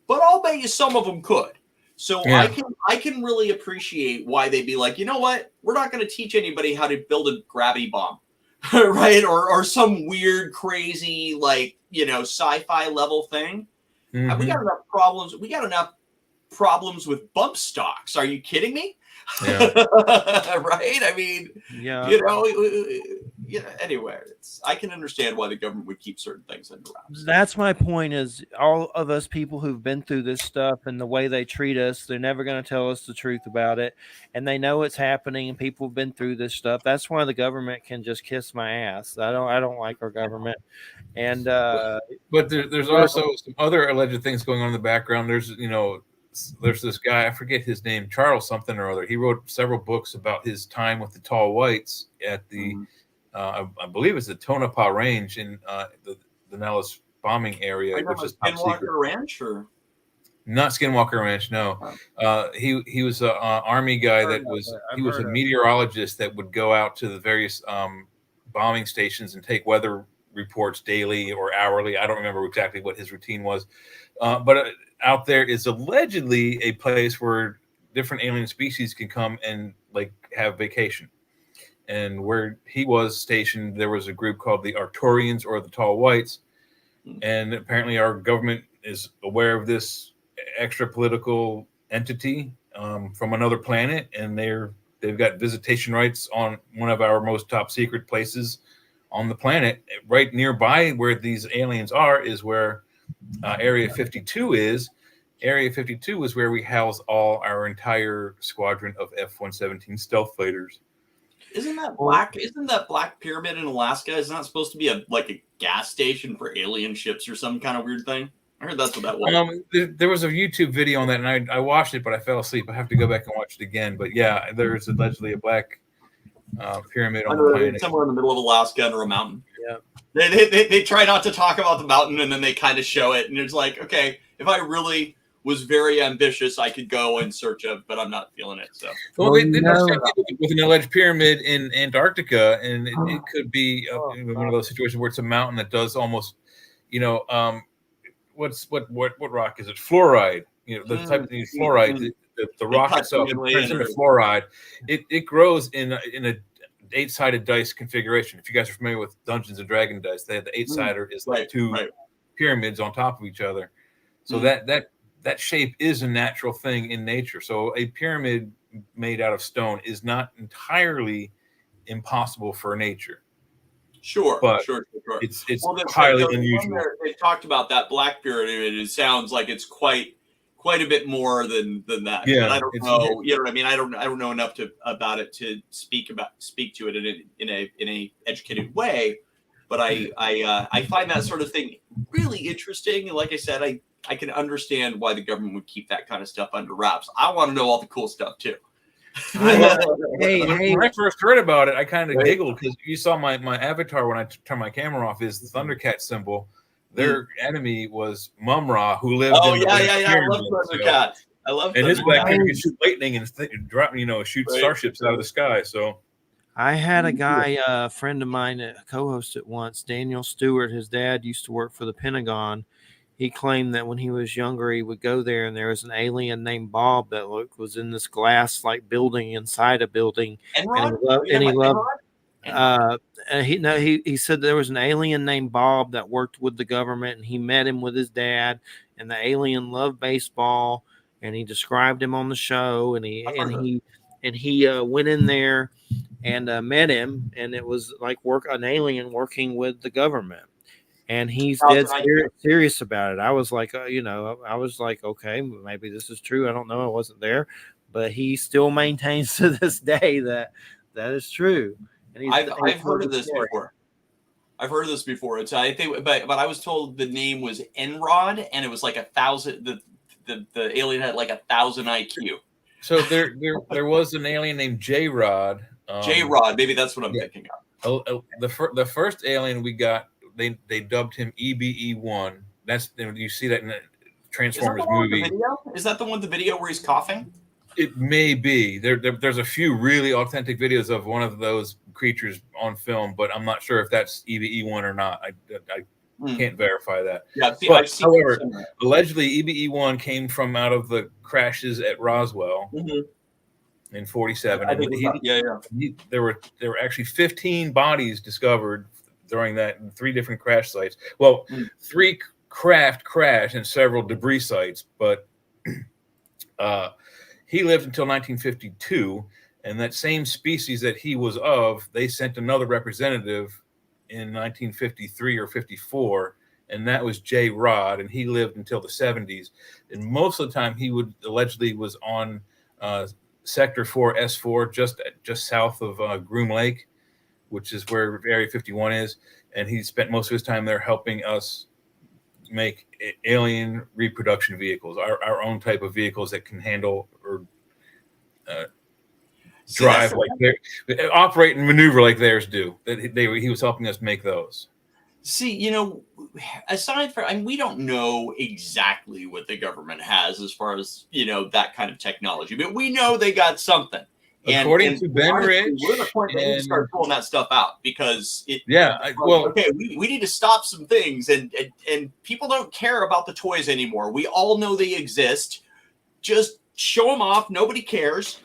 but I'll bet you some of them could. So yeah. I can really appreciate why they'd be like, you know what, we're not going to teach anybody how to build a gravity bomb, right? Or some weird, crazy, like, you know, sci-fi level thing. Mm-hmm. We got enough problems. We got enough problems with bump stocks. Are you kidding me? Yeah. Right? I mean, yeah. You know, anyway, I can understand why the government would keep certain things under wraps. That's my point, is all of us people who've been through this stuff and the way they treat us, they're never going to tell us the truth about it. And they know it's happening and people have been through this stuff. That's why the government can just kiss my ass. I don't like our government. And but there's also some other alleged things going on in the background. There's this guy, I forget his name, Charles something or other. He wrote several books about his time with the Tall Whites at the, I believe it's the Tonopah Range in the Nellis bombing area, which is top secret. Skinwalker Ranch, or not Skinwalker Ranch? No, he was an army guy that was a meteorologist that would go out to the various bombing stations and take weather reports daily or hourly. I don't remember exactly what his routine was, but out there is allegedly a place where different alien species can come and like have vacation. And where he was stationed, there was a group called the Arcturians or the Tall Whites. And apparently our government is aware of this extra political entity from another planet. And they've got visitation rights on one of our most top secret places on the planet. Right nearby where these aliens are is where Area 52 is. Area 52 is where we house all our entire squadron of F-117 stealth fighters. Isn't that Black Pyramid in Alaska? Isn't that supposed to be a gas station for alien ships or some kind of weird thing? I heard that's what that was. There was a YouTube video on that, and I watched it, but I fell asleep. I have to go back and watch it again. But yeah, there's allegedly a black pyramid on the planet somewhere in the middle of Alaska under a mountain. Yeah, they try not to talk about the mountain, and then they kind of show it, and it's like, okay, if I really was very ambitious, I could go and search it, but I'm not feeling it. So, with an alleged pyramid in Antarctica, and it could be one of those situations where it's a mountain that does almost, what rock is it? Fluoride. The type of fluoride. The rock itself turns into fluoride. It grows in a 8-sided dice configuration. If you guys are familiar with Dungeons and Dragons dice, they have the 8-sider is like two pyramids on top of each other. So that shape is a natural thing in nature. So a pyramid made out of stone is not entirely impossible for nature. Sure. It's highly unusual. They talked about that black pyramid. It sounds like it's quite a bit more than that. Yeah, but I don't know. You know what I mean? I don't know enough about it to speak to it in a educated way. But I find that sort of thing really interesting. And like I said, I can understand why the government would keep that kind of stuff under wraps. I want to know all the cool stuff too. When I first heard about it, I kind of giggled because you saw my avatar when I turned my camera off is the Thundercat symbol. Their enemy was Mum-Ra, who lived in the I love Thundercat. I love and his black can shoot lightning and drop, shoot starships out of the sky. So I had a guy, a friend of mine that co-hosted once, Daniel Stewart. His dad used to work for the Pentagon. He claimed that when he was younger, he would go there and there was an alien named Bob that was in this glass like building inside a building. He said there was an alien named Bob that worked with the government, and he met him with his dad, and the alien loved baseball, and he described him on the show, and he went in there and met him, and it was like an alien working with the government. And he's dead serious about it. I was like, okay, maybe this is true. I don't know. I wasn't there. but he still maintains to this day that that is true. And I've heard of this before. I've heard of this before. It's I think, but I was told the name was Enrod, and it was like 1,000. The alien had like 1,000 IQ. So there was an alien named J-Rod. J-Rod, maybe that's what I'm thinking of. The first alien we got, they dubbed him EBE-1. That's, you see that in the Transformers movie. Is that the one with the video where he's coughing? It may be. There's a few really authentic videos of one of those creatures on film, but I'm not sure if that's EBE-1 or not. I can't verify that. Yeah, however, allegedly EBE-1 came from out of the crashes at Roswell in 1947. There were actually 15 bodies discovered during that in 3 different crash sites. Well, 3 craft crashed and several debris sites, but he lived until 1952, and that same species that he was of, they sent another representative in 1953 or 54, and that was J. Rod, and he lived until the 70s. And most of the time, he would allegedly was on Sector 4 S4, just south of Groom Lake, which is where Area 51 is, and he spent most of his time there helping us make alien reproduction vehicles, our own type of vehicles that can handle or drive like they operate and maneuver like theirs do. He was helping us make those. See, aside from, we don't know exactly what the government has as far as that kind of technology, but we know they got something. According to Ben Rich, we're the point that we start pulling that stuff out because we need to stop some things, and people don't care about the toys anymore. We all know they exist. Just show them off. Nobody cares.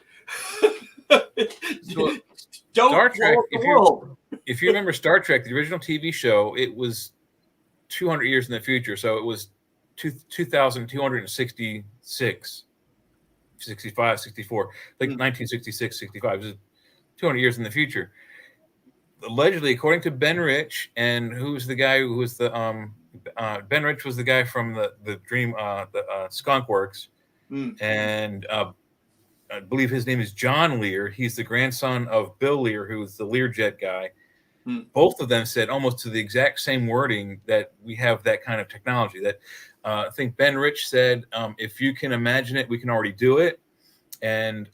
Don't Star Trek. If you remember Star Trek, the original TV show, it was 200 years in the future, so it was 2,266. 65, 64, like 1966, 65. It was 200 years in the future. Allegedly, according to Ben Rich, and who's the guy who was the Ben Rich was the guy from the Skunk Works, and I believe his name is John Lear. He's the grandson of Bill Lear, who was the Learjet guy. Both of them said almost to the exact same wording that we have that kind of technology. That I think Ben Rich said, if you can imagine it, we can already do it. And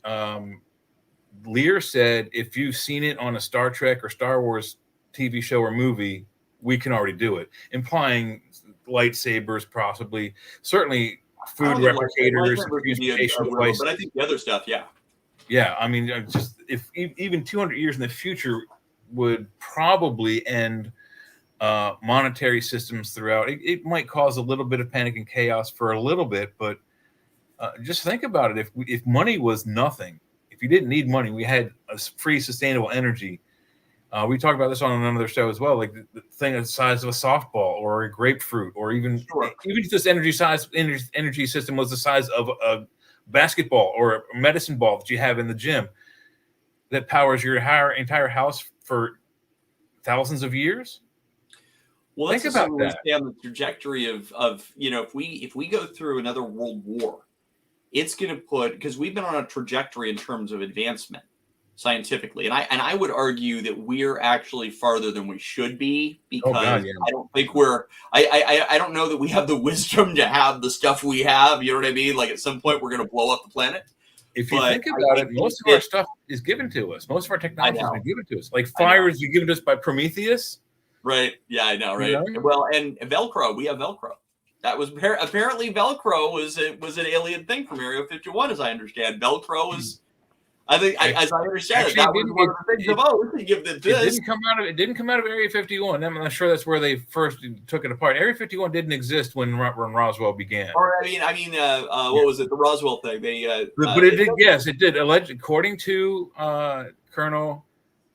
Lear said, if you've seen it on a Star Trek or Star Wars TV show or movie, we can already do it. Implying lightsabers, possibly, certainly food replicators, but I think the other stuff, yeah. I mean, just if even 200 years in the future would probably end monetary systems throughout. It might cause a little bit of panic and chaos for a little bit, but just think about it. If money was nothing, if you didn't need money, we had a free, sustainable energy. We talked about this on another show as well, like the thing the size of a softball or a grapefruit, or even if this energy system was the size of a basketball or a medicine ball that you have in the gym that powers your entire house for thousands of years. Well, think about that. On the trajectory of if we go through another world war, it's going to put, because we've been on a trajectory in terms of advancement scientifically, and I would argue that we're actually farther than we should be, because I don't think I don't know that we have the wisdom to have the stuff we have. You know what I mean? Like at some point we're going to blow up the planet. If you think about it, most of our stuff is given to us. Most of our technology has been given to us. Like fire is given to us by Prometheus. Right. Yeah, I know. Right. Well, and Velcro. We have Velcro. That was apparently Velcro was an alien thing from Area 51, as I understand. Velcro was. I think, as I understand it, that was one of the things we can give them this. It didn't come out of Area 51. I'm not sure that's where they first took it apart. Area 51 didn't exist when Roswell began. Or what was it? The Roswell thing. But it did. Yes, it did. According to Colonel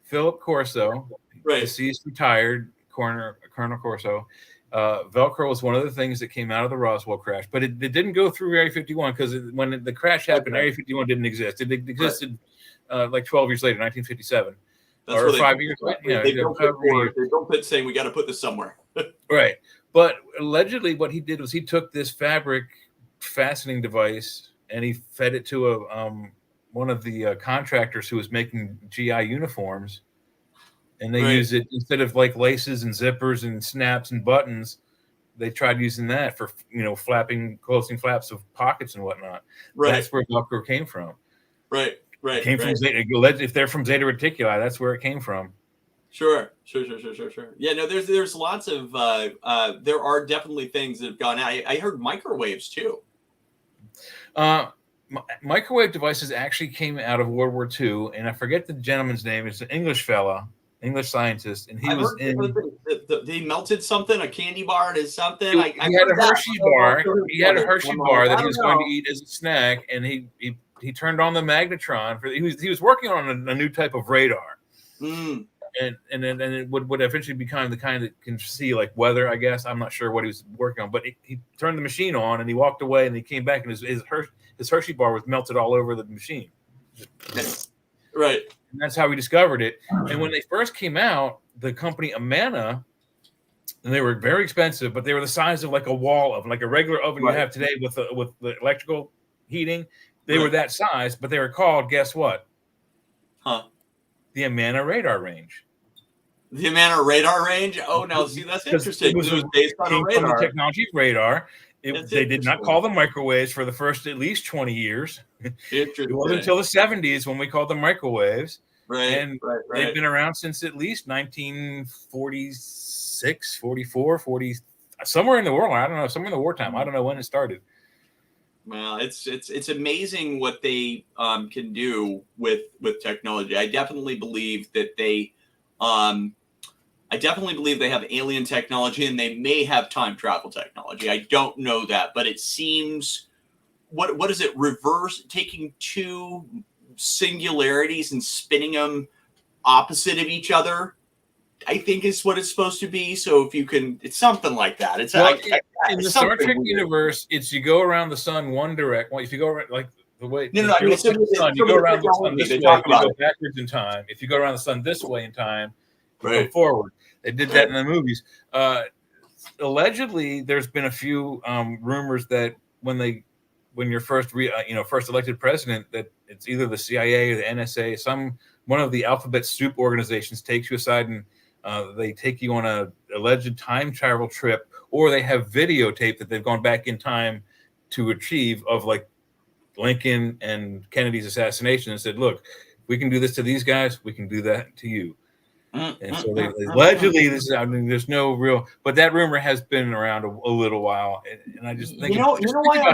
Philip Corso, deceased, retired Colonel Corso. Velcro was one of the things that came out of the Roswell crash, but it didn't go through Area 51 because when the crash happened, Area 51 didn't exist. It existed like 12 years later, 1957. That's or 5 years later. They built it saying we got to put this somewhere. Right. But allegedly what he did was he took this fabric fastening device and he fed it to contractors who was making GI uniforms, and they Right. use it instead of like laces and zippers and snaps and buttons. They tried using that for closing flaps of pockets and whatnot. Right. That's where Velcro came from. Right. It came from Zeta. If they're from Zeta Reticuli, that's where it came from. Sure. Yeah, no, there's lots of there are definitely things that have gone out. I heard microwaves too. Microwave devices actually came out of World War II, and I forget the gentleman's name. It's an English fella, English scientist, and he melted something, a candy bar and something. He had a Hershey bar. He had a Hershey bar that he was going to eat as a snack, and he turned on the magnetron. He was working on a new type of radar, and it would eventually become the kind that can see like weather. I guess I'm not sure what he was working on, but he turned the machine on and he walked away and he came back and his Hershey bar was melted all over the machine. Right. And that's how we discovered it. And when they first came out, the company Amana, and they were very expensive, but they were the size of like a wall oven, like a regular oven you have today with the electrical heating. They were that size, but they were called, guess what? The Amana radar range. The Amana radar range? Oh, no, see, that's interesting. It was based on a radar. From the technology of radar. They did not call them microwaves for the first at least 20 years. It wasn't until the 70s when we called them microwaves. Right. They've been around since at least 1946, 44, 40, somewhere in the world. I don't know, somewhere in the wartime. I don't know when it started. Well, it's amazing what they can do with technology. I definitely believe that they have alien technology, and they may have time travel technology. I don't know that, but it seems what is it? Taking two singularities and spinning them opposite of each other, I think is what it's supposed to be. So if you can, it's something like that. It's in the Star Trek universe, it's you go around the sun one direction. Well, if you go around like the way you go around the sun this way, you go backwards in time. If you go around the sun this way in time, you go forward. They did that in the movies. Allegedly, there's been a few rumors that when you're first elected president, that it's either the CIA or the NSA, one of the alphabet soup organizations takes you aside and they take you on a alleged time travel trip, or they have videotape that they've gone back in time to achieve of like Lincoln and Kennedy's assassination and said, look, we can do this to these guys, we can do that to you. And so they allegedly, there's no real, but that rumor has been around a little while, and I just think, think about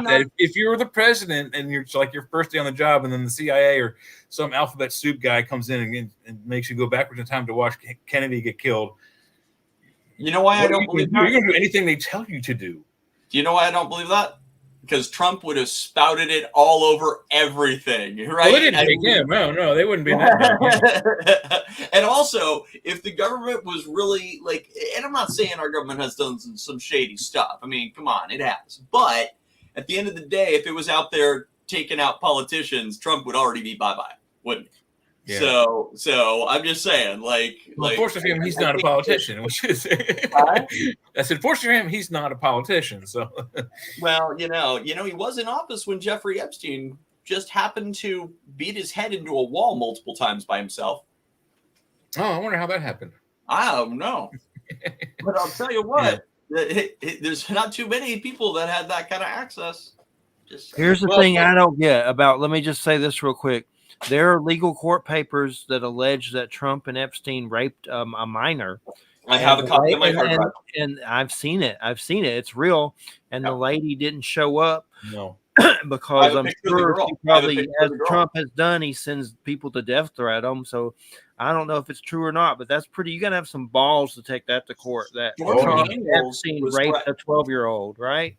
that. If you're the president and you're like your first day on the job, and then the CIA or some alphabet soup guy comes in and makes you go backwards in time to watch Kennedy get killed, you know why I don't believe that? You're going to do anything they tell you to do. Do you know why I don't believe that? Because Trump would have spouted it all over everything, right? Well, they didn't take him. No, they wouldn't be in that. And also, if the government was really like, and I'm not saying our government has done some shady stuff. I mean, come on, it has. But at the end of the day, if it was out there taking out politicians, Trump would already be bye-bye, wouldn't he? Yeah. So I'm just saying, unfortunately for him, he's not a politician. Which is, I said, fortunately for him, he's not a politician. So, well, you know, he was in office when Jeffrey Epstein just happened to beat his head into a wall multiple times by himself. Oh, I wonder how that happened. I don't know, but I'll tell you what, there's not too many people that had that kind of access. Here's the thing I don't get about. Let me just say this real quick. There are legal court papers that allege that Trump and Epstein raped a minor. I have a copy of my hard drive. And I've seen it. It's real. And the lady didn't show up. No. Because I'm sure he probably, as Trump has done, he sends people to death threat them. So I don't know if it's true or not, but that's pretty. You got to have some balls to take that to court. That Trump and Epstein raped a 12-year-old, right?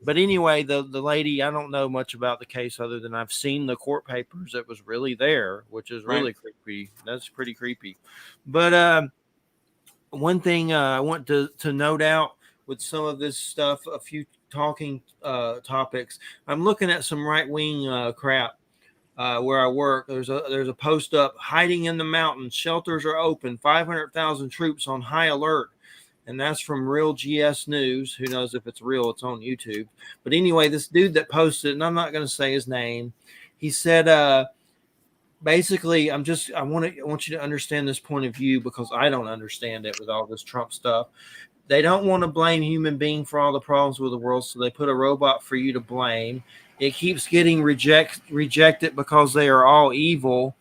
But anyway, the lady, I don't know much about the case other than I've seen the court papers. It was really there, which is really creepy. That's pretty creepy. But one thing I want to note out with some of this stuff, a few talking topics. I'm looking at some right-wing crap where I work. There's a post up, hiding in the mountains. Shelters are open. 500,000 troops on high alert. And that's from Real GS News. Who knows if it's real? It's on YouTube. But anyway, this dude that posted, and I'm not going to say his name, He said, basically, I want you to understand this point of view because I don't understand it with all this Trump stuff. They don't want to blame human being for all the problems with the world, so they put a robot for you to blame. It keeps getting rejected because they are all evil.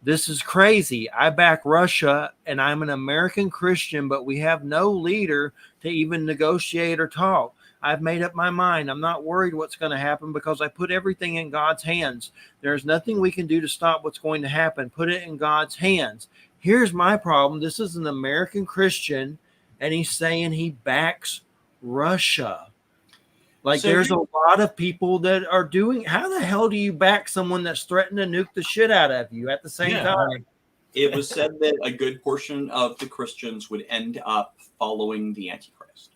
This is crazy. I back Russia, and I'm an American Christian, but we have no leader to even negotiate or talk. I've made up my mind. I'm not worried what's going to happen because I put everything in God's hands. There's nothing we can do to stop what's going to happen. Put it in God's hands. Here's my problem. This is an American Christian, and he's saying he backs Russia. Like, so there's a lot of people that are doing. How the hell do you back someone that's threatened to nuke the shit out of you at the same time? It was said that a good portion of the Christians would end up following the Antichrist.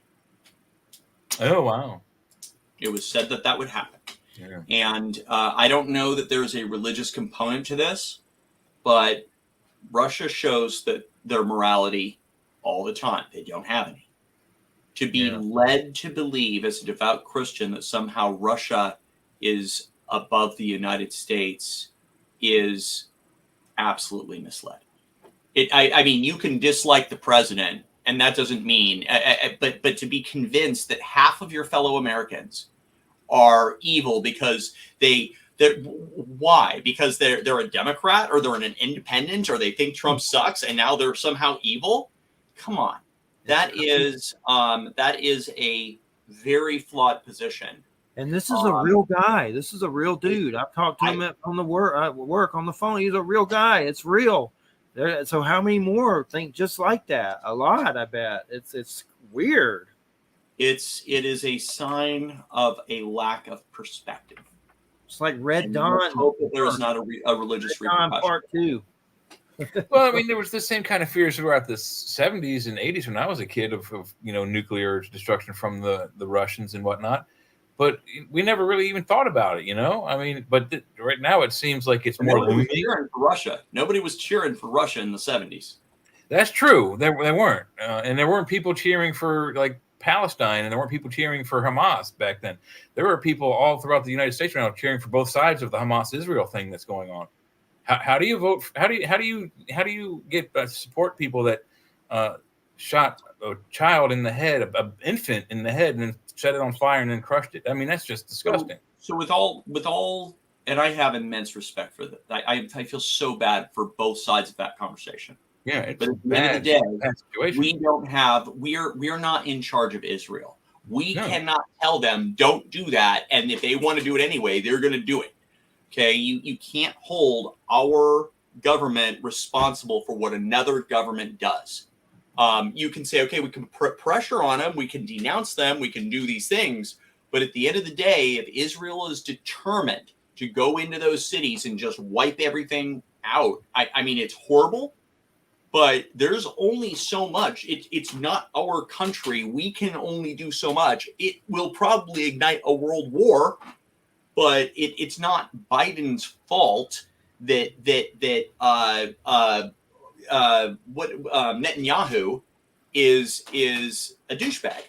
Oh, wow. It was said that would happen. Yeah. And I don't know that there's a religious component to this, but Russia shows that their morality all the time. They don't have any. To be led to believe as a devout Christian that somehow Russia is above the United States is absolutely misled. I mean, you can dislike the president, and that doesn't mean, but to be convinced that half of your fellow Americans are evil because why? Because they're a Democrat or they're an independent or they think Trump sucks and now they're somehow evil? Come on. That is a very flawed position. And this is a real guy. This is a real dude. I've talked to him on the work on the phone. He's a real guy. It's real. So how many more think just like that? A lot, I bet. It's weird. It is a sign of a lack of perspective. It's like Red Dawn. Hope that there is not a religious repercussion. Part 2. Well, I mean, there was the same kind of fears throughout the 70s and 80s when I was a kid of nuclear destruction from the Russians and whatnot. But we never really even thought about it, I mean, but right now it seems like it's more looming. Cheering for Russia. Nobody was cheering for Russia in the 70s. That's true. They weren't. And there weren't people cheering for, like, Palestine, and there weren't people cheering for Hamas back then. There were people all throughout the United States right now cheering for both sides of the Hamas-Israel thing that's going on. How do you vote? How do you get support people that shot a child in the head, an infant in the head, and then set it on fire and then crushed it? I mean, that's just disgusting. So with all, and I have immense respect for that. I feel so bad for both sides of that conversation. Yeah, but at the end of the day, we are not in charge of Israel. We cannot tell them don't do that, and if they want to do it anyway, they're going to do it. Okay, you can't hold our government responsible for what another government does. You can say, okay, we can put pressure on them, we can denounce them, we can do these things, but at the end of the day, if Israel is determined to go into those cities and just wipe everything out, I mean, it's horrible, but there's only so much. It's not our country. We can only do so much. It will probably ignite a world war, but it's not Biden's fault that Netanyahu is a douchebag.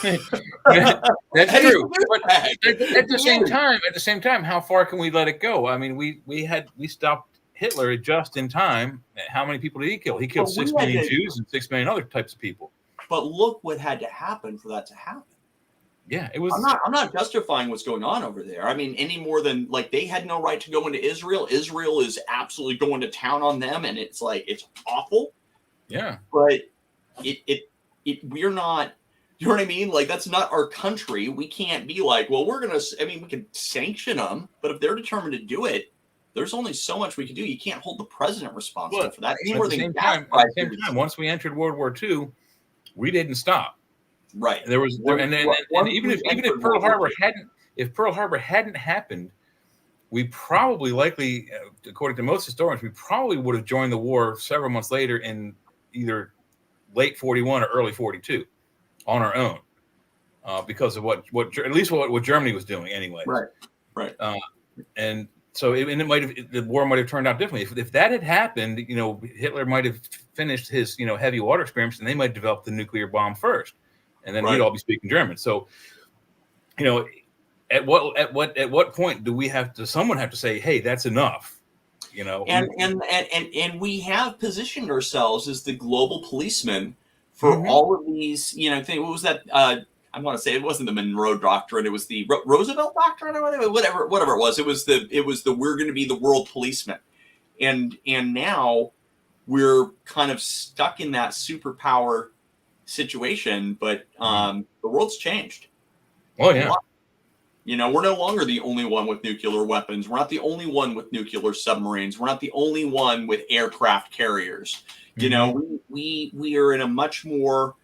That's true. But at the same time, how far can we let it go? I mean, we stopped Hitler just in time. How many people did he kill? He killed 6 million Jews and 6 million other types of people. But look what had to happen for that to happen. Yeah, it was. I'm not justifying what's going on over there. I mean, any more than like they had no right to go into Israel. Israel is absolutely going to town on them, and it's like it's awful. Yeah, but we're not. You know what I mean? Like that's not our country. We can't be like, well, we're gonna. I mean, we can sanction them, but if they're determined to do it, there's only so much we can do. You can't hold the president responsible for that. At the same time, once we entered World War II, we didn't stop. Right. There was, and even if Pearl Harbor hadn't happened, we probably likely, according to most historians, we probably would have joined the war several months later in either late 41 or early 42 on our own, because of what at least what Germany was doing anyway. Right. And so the war might have turned out differently. If that had happened, Hitler might have finished his heavy water experiments, and they might develop the nuclear bomb first. And then we'd all be speaking German. So, at what point do we someone have to say, hey, that's enough? You know, and we have positioned ourselves as the global policeman for all of these, you know, things. What was that? I want to say it wasn't the Monroe Doctrine. It was the Roosevelt Doctrine, or whatever it was. It was the we're going to be the world policeman, and now we're kind of stuck in that superpower situation. But the world's changed. Oh yeah. You know, we're no longer the only one with nuclear weapons. We're not the only one with nuclear submarines. We're not the only one with aircraft carriers. You know, we are in a much more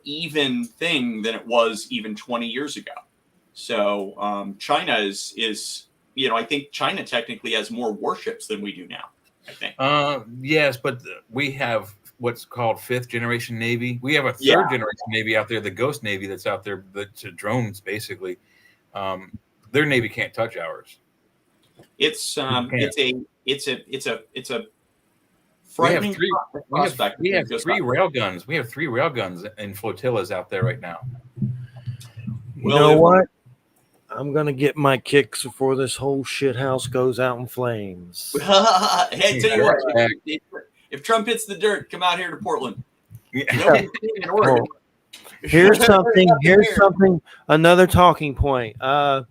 even thing than it was even 20 years ago. So China is, you know, I think China technically has more warships than we do now, I think. Yes, but we have what's called 5th generation Navy. We have a 3rd generation Navy out there, the Ghost Navy that's out there, that's drones basically. Their Navy can't touch ours. It's a frightening prospect. We have 3 railguns. We have 3 railguns in flotillas out there right now. You know what? I'm gonna get my kicks before this whole shit house goes out in flames. Hey, tell you what, if Trump hits the dirt, come out here to Portland. In Oregon. Here's something. Another talking point. I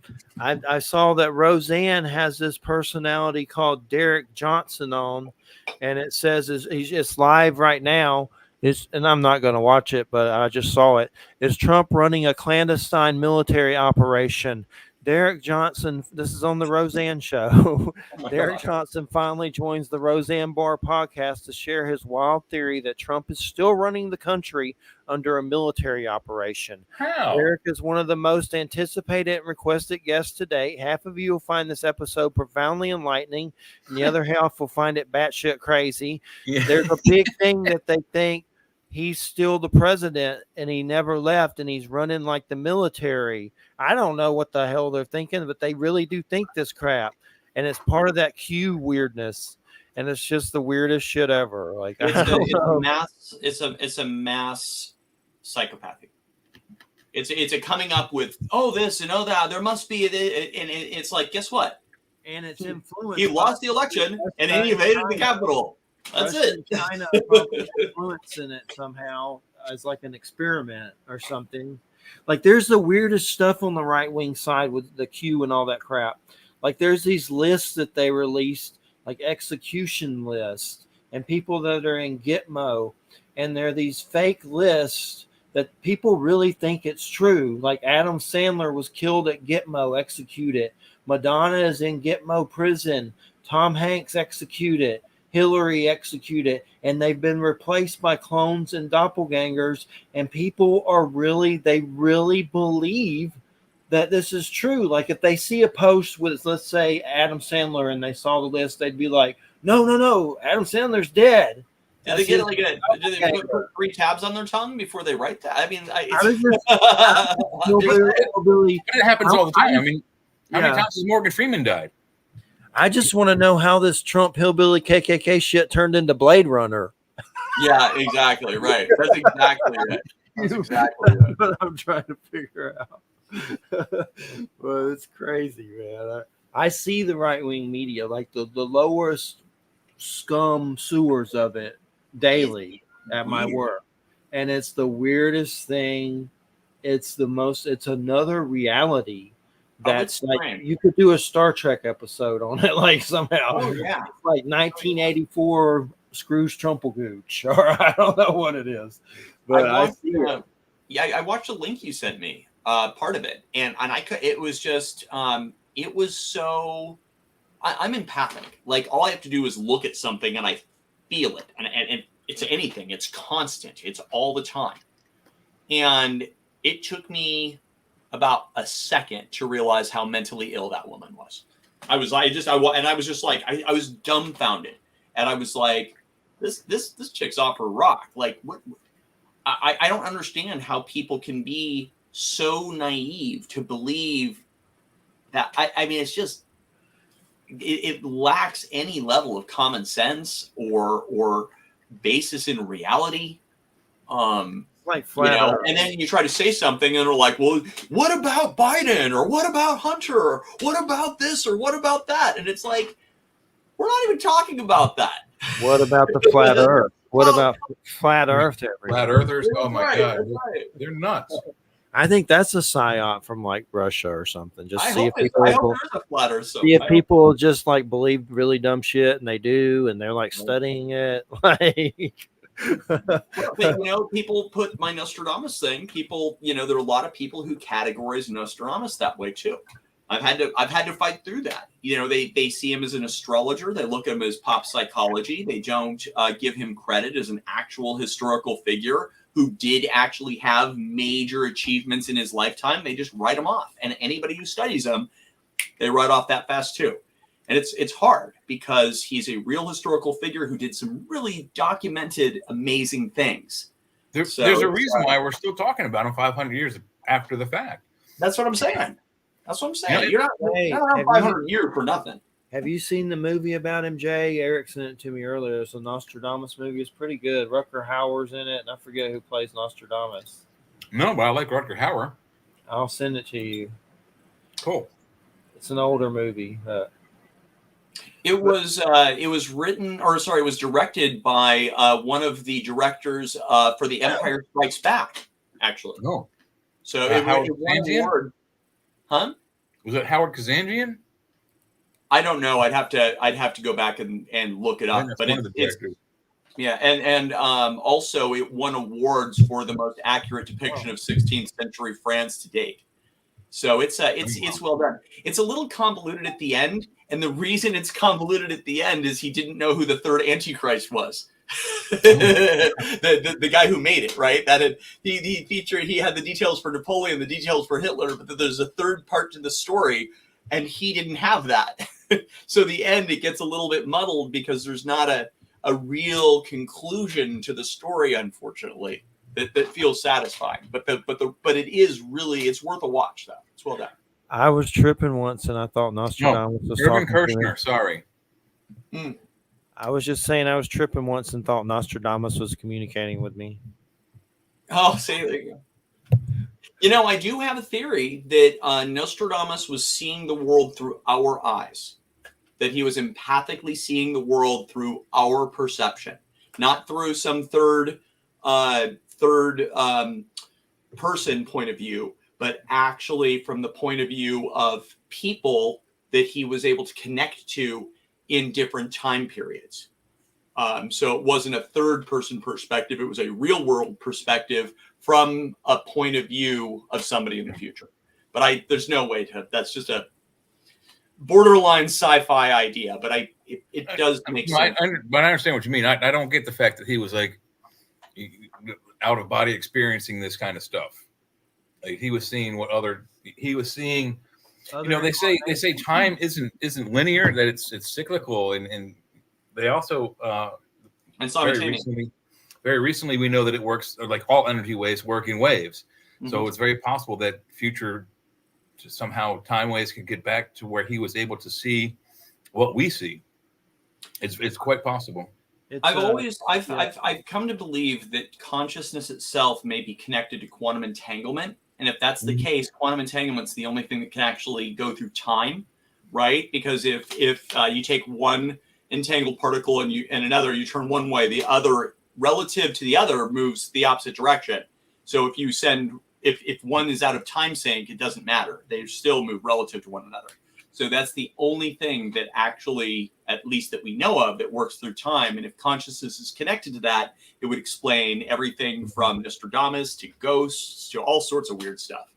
saw that Roseanne has this personality called Derek Johnson on, and it says it's live right now. And I'm not going to watch it, but I just saw it. Is Trump running a clandestine military operation? Derek Johnson, this is on the Roseanne show. Derek Johnson finally joins the Roseanne Barr podcast to share his wild theory that Trump is still running the country under a military operation. How? Derek is one of the most anticipated and requested guests to date. Half of you will find this episode profoundly enlightening, and the other half will find it batshit crazy. Yeah. There's a big thing that they think he's still the president and he never left and he's running like the military. I don't know what the hell they're thinking, but they really do think this crap. And it's part of that Q weirdness. And it's just the weirdest shit ever. Like it's a mass psychopathy. It's a coming up with, this and that. There must be, and it's like, guess what? And it's influenced. He lost the election and he invaded the Capitol. That's it. China influencing it somehow as like an experiment or something. Like there's the weirdest stuff on the right wing side with the Q and all that crap. Like there's these lists that they released, like execution lists, and people that are in Gitmo, and they're these fake lists that people really think it's true. Like Adam Sandler was killed at Gitmo, executed. Madonna is in Gitmo prison. Tom Hanks executed. Hillary executed, and they've been replaced by clones and doppelgangers, and people they really believe that this is true. Like if they see a post with, let's say, Adam Sandler, and they saw the list, they'd be like, no, Adam Sandler's dead. Did they get did they put 3 tabs on their tongue before they write that? I mean, it happens all the time. I mean, how many times has Morgan Freeman died? I just want to know how this Trump hillbilly KKK shit turned into Blade Runner. Yeah, exactly. Right. That's exactly right. That's exactly right. What I'm trying to figure out. Well, it's crazy, man. I see the right-wing media, like the lowest scum sewers of it daily at my work. And it's the weirdest thing. It's another reality. That's like you could do a Star Trek episode on it, like somehow. Oh yeah, it's like 1984 Scrooge Trumplegooch, or I don't know what it is, but I see it. I watched the link you sent me, part of it, and I could. It was just, it was so. I'm empathic. Like all I have to do is look at something and I feel it, and it's anything. It's constant. It's all the time, and it took me about a second to realize how mentally ill that woman was. I was dumbfounded, and I was like, this chick's off her rock. Like, what? I don't understand how people can be so naive to believe that. I mean, it's just it lacks any level of common sense or basis in reality. Like You flat know, Earth. and then you try to say something and they're like, well, what about Biden? Or what about Hunter? Or what about this? Or what about that? And it's like, we're not even talking about that. What about the flat Earth? What about flat Earth? Flat earthers. Oh my God, they're nuts. I think that's a psyop from like Russia or something. Just I see if hope people there's a flat Earth. see if people just like believe really dumb shit, and they do, and they're like studying it. Like, But you know, people put my Nostradamus thing. People, you know, there are a lot of people who categorize Nostradamus that way too. I've had to fight through that. You know, they see him as an astrologer. They look at him as pop psychology. They don't give him credit as an actual historical figure who did actually have major achievements in his lifetime. They just write him off, and anybody who studies him, they write off that fast too. And it's hard because he's a real historical figure who did some really documented, amazing things. There's a reason why we're still talking about him 500 years after the fact. That's what I'm saying. That's what I'm saying. Yeah. You're not around 500 years for nothing. have you seen the movie about him, Jay? Eric sent it to me earlier. It's a Nostradamus movie. It's pretty good. Rutger Hauer's in it, and I forget who plays Nostradamus. No, but I like Rutger Hauer. I'll send it to you. Cool. It's an older movie. It was directed by one of the directors for The Empire Strikes Back, actually. Oh. So Howard it won an Kazanjian? award. Huh? Was it Howard Kazanjian? I don't know. I'd have to go back and look it up. But it's yeah, and also it won awards for the most accurate depiction of 16th century France to date. So it's well done. It's a little convoluted at the end, and the reason it's convoluted at the end is he didn't know who the third Antichrist was. the guy who made it, right? That had he featured. He had the details for Napoleon, the details for Hitler, but there's a third part to the story, and he didn't have that. So the end, it gets a little bit muddled because there's not a real conclusion to the story, unfortunately, that feels satisfying. But it is really, it's worth a watch though. It's well done. I was tripping once, and I thought Nostradamus was Irvin talking to me. Kershner. Sorry. I was just saying I was tripping once and thought Nostradamus was communicating with me. Oh, see, there you go. You know, I do have a theory that Nostradamus was seeing the world through our eyes, that he was empathically seeing the world through our perception, not through some third person point of view, but actually from the point of view of people that he was able to connect to in different time periods. So it wasn't a third person perspective. It was a real world perspective from a point of view of somebody in the future. But there's no way that's just a borderline sci-fi idea, but it does make sense. But I understand what you mean. I don't get the fact that he was like out of body experiencing this kind of stuff. Like he was seeing you know, they say time isn't linear, that it's cyclical, and they also and simultaneous. Very recently we know that it works, like all energy waves work in waves. Mm-hmm. So it's very possible that future somehow time waves can get back to where he was able to see what we see. It's quite possible. I've come to believe that consciousness itself may be connected to quantum entanglement. And if that's the case, quantum entanglement is the only thing that can actually go through time, right? Because if you take one entangled particle and another, you turn one way, the other relative to the other moves the opposite direction. So if one is out of time sync, it doesn't matter. They still move relative to one another. So that's the only thing that actually, at least that we know of, that works through time. And if consciousness is connected to that, it would explain everything from Nostradamus to ghosts to all sorts of weird stuff.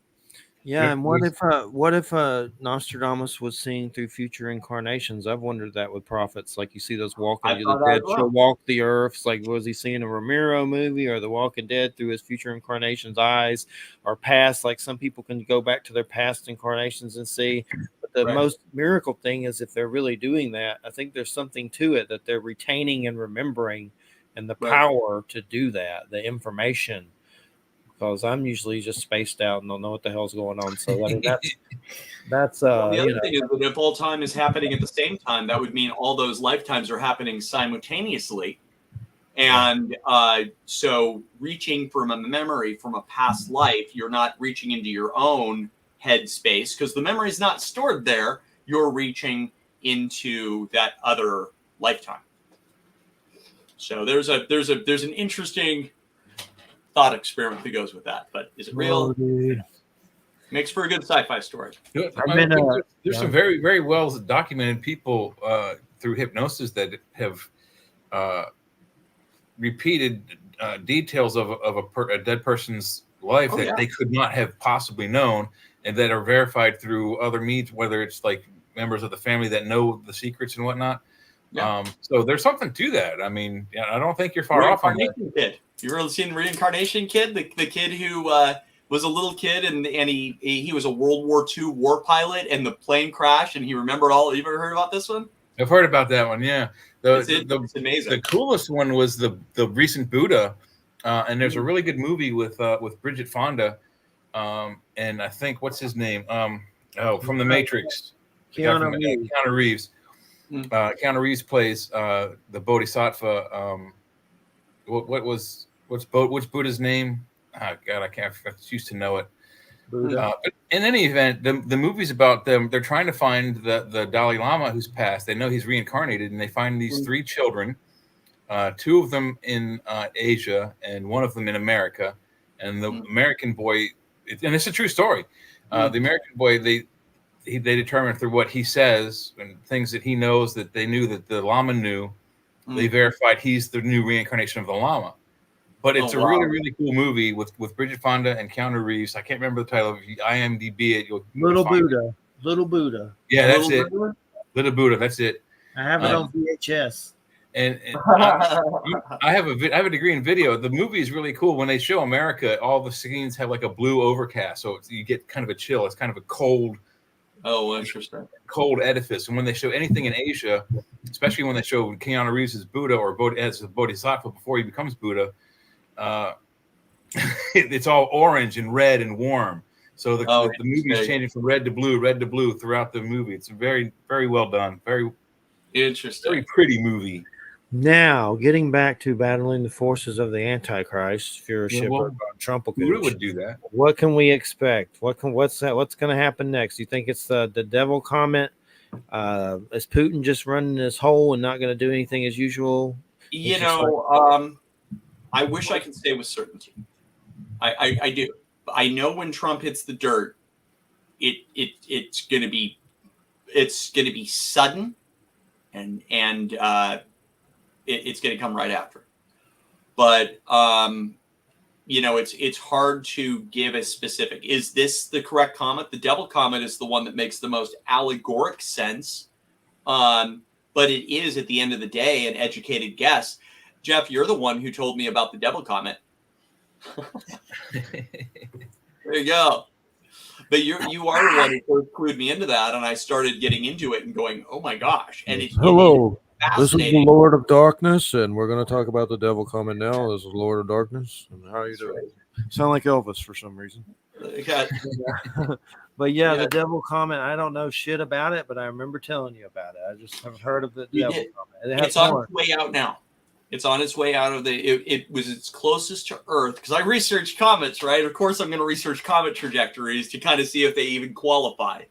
Yeah, and what if Nostradamus was seeing through future incarnations? I've wondered that with prophets. Like you see those Walking Dead shall walk the earth. It's like, was he seeing a Ramiro movie or The Walking Dead through his future incarnations' eyes, or past? Like some people can go back to their past incarnations and see. But the most miracle thing is if they're really doing that, I think there's something to it that they're retaining and remembering, and the power to do that, the information. Because I'm usually just spaced out and don't know what the hell's going on. So I mean, that's the other thing is that if all time is happening at the same time, that would mean all those lifetimes are happening simultaneously. And so reaching from a memory from a past life, you're not reaching into your own head space because the memory is not stored there. You're reaching into that other lifetime. So there's an interesting thought experiment that goes with that. But is it real? Makes for a good sci-fi story. There's some very, very well documented people through hypnosis that have repeated details of a dead person's life that they could not have possibly known, and that are verified through other means, whether it's like members of the family that know the secrets and whatnot. Yeah. So there's something to that. I mean, I don't think you're far off on that. Kid. You ever seen Reincarnation Kid? The kid who was a little kid and he was a World War II war pilot and the plane crashed and he remembered all. You ever heard about this one? I've heard about that one. Yeah, it's amazing. The coolest one was the recent Buddha, and there's a really good movie with Bridget Fonda, and I think what's his name? From The Matrix, Keanu Reeves. Keanu Reeves plays the Bodhisattva. What's Buddha's name? Oh God, I used to know it. But in any event, the movie's about them. They're trying to find the Dalai Lama who's passed. They know he's reincarnated, and they find these 3 children, 2 of them in Asia and 1 of them in America. And the American boy, and it's a true story. The American boy, they determine through what he says and things that he knows that they knew that the Lama knew. They verified he's the new reincarnation of the Lama. But it's a really, really cool movie with Bridget Fonda and Keanu Reeves. I can't remember the title. If you IMDb it, Little Buddha. Yeah, that's it. Little Buddha. That's it. I have it on VHS. And I have a degree in video. The movie is really cool. When they show America, all the scenes have like a blue overcast, so you get kind of a chill. It's kind of a cold. Oh, interesting. Cold edifice. And when they show anything in Asia, especially when they show Keanu Reeves as Buddha or as a Bodhisattva before he becomes Buddha, it's all orange and red and warm. So the movie is changing from red to blue throughout the movie. It's very, very well done. Very interesting. Very pretty movie. Now, getting back to battling the forces of the Antichrist, Fuhrer Von Trumplegooch. Who would do that? What can we expect? What's going to happen next? You think it's the devil comet? Is Putin just running his hole and not going to do anything as usual? I wish I could say with certainty. I do. I know when Trump hits the dirt, it's going to be sudden, and it's going to come right after. But it's hard to give a specific. Is this the correct comet? The devil comet is the one that makes the most allegoric sense, but it is at the end of the day an educated guess. Jeff, you're the one who told me about the devil comet. There you go. But you are the one who first clued me into that, and I started getting into it and going, "Oh my gosh!" And hello, this is the Lord of Darkness, and we're going to talk about the devil comet now. This is Lord of Darkness, and how are you doing? Sound like Elvis for some reason. But the devil comet. I don't know shit about it, but I remember telling you about it. I just haven't heard of the devil comet. It's on its way out now. It's on its way out of it was its closest to Earth, because I researched comets, right? Of course, I'm going to research comet trajectories to kind of see if they even qualify.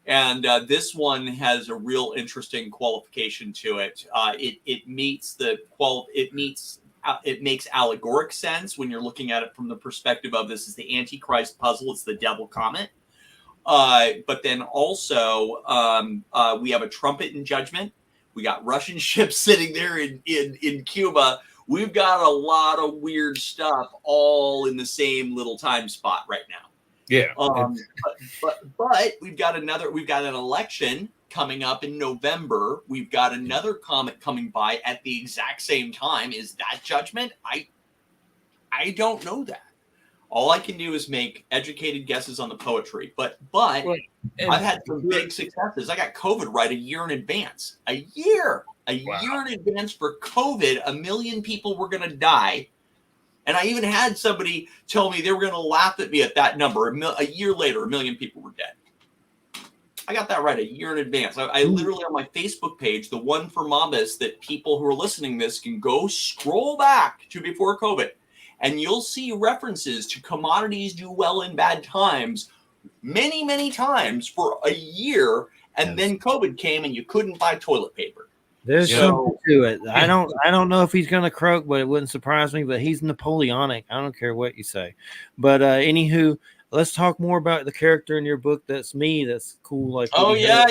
And this one has a real interesting qualification to it. It makes allegoric sense when you're looking at it from the perspective of this is the Antichrist puzzle. It's the devil comet. But then also we have a trumpet in judgment. We got Russian ships sitting there in Cuba. We've got a lot of weird stuff all in the same little time spot right now. Yeah. But we've got an election coming up in November. We've got another comet coming by at the exact same time. Is that judgment? I don't know that. All I can do is make educated guesses on the poetry. But I've had some big successes. I got COVID right a year in advance. A year in advance for COVID. 1 million people were going to die. And I even had somebody tell me they were going to laugh at me at that number. A year later, 1 million people were dead. I got that right a year in advance. I literally on my Facebook page, the one for Mabus, that people who are listening to this can go scroll back to before COVID, and you'll see references to commodities do well in bad times many, many times for a year, and then COVID came and you couldn't buy toilet paper. There's something to it. I don't know if he's going to croak, but it wouldn't surprise me. But he's Napoleonic. I don't care what you say. But anywho, let's talk more about the character in your book. That's me. That's cool. Like yeah.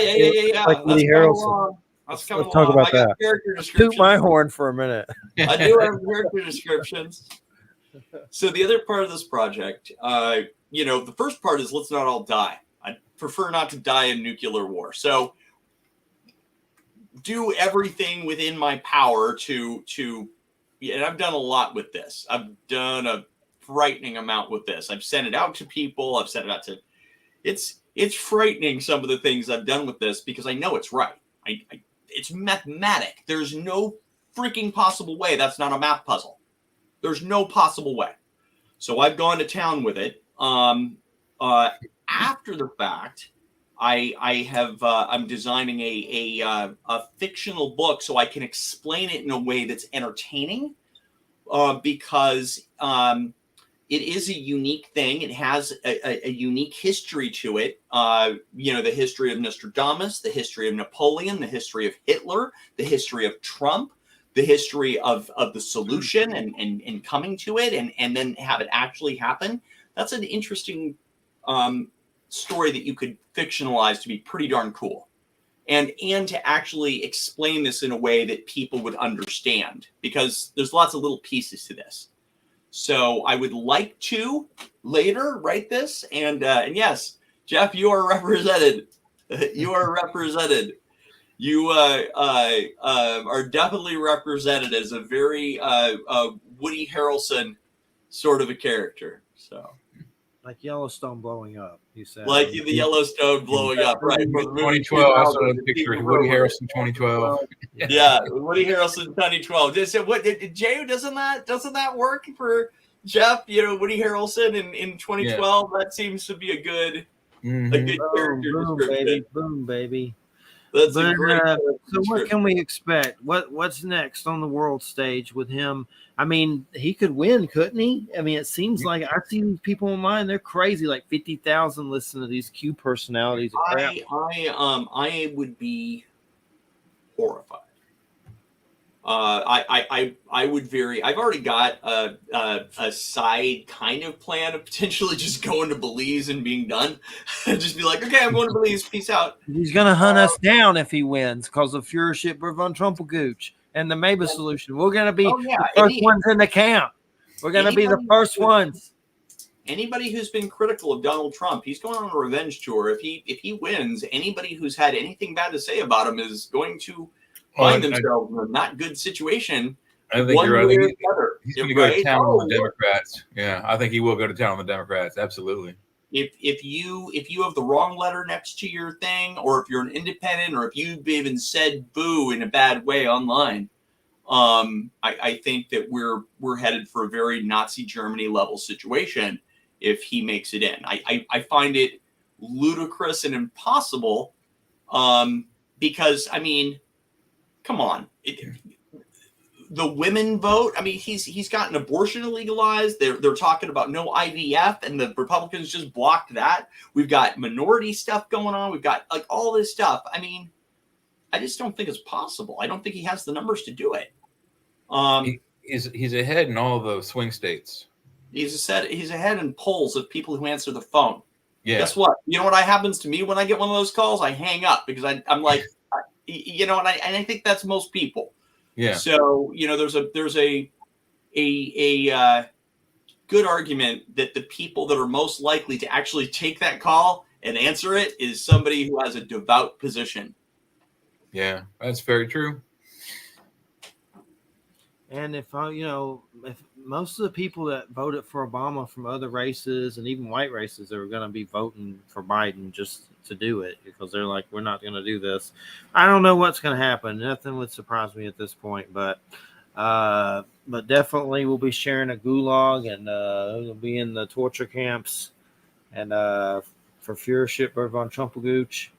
Like Woody Harrelson. Let's talk about that. Toot my horn for a minute. I do have character descriptions. So the other part of this project, the first part is let's not all die. I prefer not to die in nuclear war. So do everything within my power to and I've done a lot with this. I've done a frightening amount with this. I've sent it out to people. I've sent it out to it's frightening, some of the things I've done with this, because I know it's right. It's mathematic. There's no freaking possible way that's not a math puzzle. There's no possible way. So I've gone to town with it. After the fact, I'm designing a fictional book so I can explain it in a way that's entertaining, because it is a unique thing. It has a unique history to it. The history of Nostradamus, the history of Napoleon, the history of Hitler, the history of Trump, the history of the solution and coming to it, and then have it actually happen. That's an interesting story that you could fictionalize to be pretty darn cool, and to actually explain this in a way that people would understand, because there's lots of little pieces to this. So I would like to later write this, and yes, Jeff, you are represented. You are represented. You are definitely represented as a very Woody Harrelson sort of a character. So, like Yellowstone blowing up, you said. Like the Yellowstone blowing up, right? 2012. I saw the picture of Woody Harrelson 2012. Yeah, Woody Harrelson 2012. Jay, doesn't that work for Jeff? Woody Harrelson in 2012. Yeah. That seems to be a good character description. Boom, baby. That's so what can we expect? What's next on the world stage with him? I mean, he could win, couldn't he? I mean, it seems like I see these people online, they're crazy, like 50,000 listen to these Q personalities. I would be horrified. I would I've already got a side kind of plan of potentially just going to Belize and being done. Just be like, okay, I'm going to Belize. Peace out. He's going to hunt us down if he wins, because of Fuhrer Von Trumplegooch and the Mabus solution. We're going to be the first ones in the camp. We're going to be the first ones. Anybody who's been critical of Donald Trump, he's going on a revenge tour. If he wins, anybody who's had anything bad to say about him is going to find themselves in a not good situation. I think you're right. He's going to go to town on the Democrats. Yeah, I think he will go to town on the Democrats. Absolutely. If you have the wrong letter next to your thing, or if you're an independent, or if you've even said boo in a bad way online, I think that we're headed for a very Nazi Germany level situation if he makes it in. I find it ludicrous and impossible, because I mean, come on. The women vote. I mean, he's gotten abortion legalized. They're talking about no IVF, and the Republicans just blocked that. We've got minority stuff going on. We've got like all this stuff. I mean, I just don't think it's possible. I don't think he has the numbers to do it. He's ahead in all the swing states. He's ahead in polls of people who answer the phone. Yeah. Guess what? You know what happens to me when I get one of those calls? I hang up, because I'm like, and I think that's most people. Yeah. So, there's a good argument that the people that are most likely to actually take that call and answer it is somebody who has a devout position. Yeah, that's very true. And if most of the people that voted for Obama from other races and even white races, are going to be voting for Biden just to do it, because they're like, we're not going to do this. I don't know what's going to happen. Nothing would surprise me at this point, but definitely we'll be sharing a gulag, and we'll be in the torture camps, and for Fuhrer Von Trumplegooch.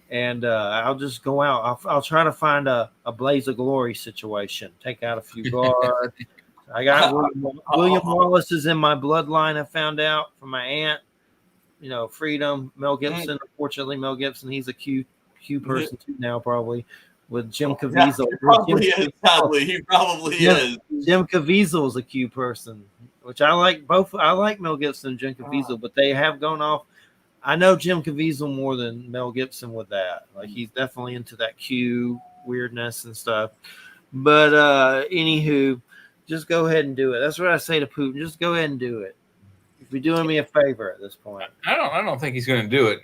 and I'll just go out. I'll try to find a blaze of glory situation. Take out a few guards. I got William Wallace is in my bloodline. I found out from my aunt. You know, Freedom, Mel Gibson. Unfortunately, Mel Gibson, he's a Q person too now, probably with Jim Caviezel. He probably is. Sadly, he probably is. Jim Caviezel is a Q person, which I like both. I like Mel Gibson and Jim Caviezel, but they have gone off. I know Jim Caviezel more than Mel Gibson with that. Like he's definitely into that Q weirdness and stuff. But anywho, just go ahead and do it. That's what I say to Putin. Just go ahead and do it. You're doing me a favor at this point. I don't think he's going to do it.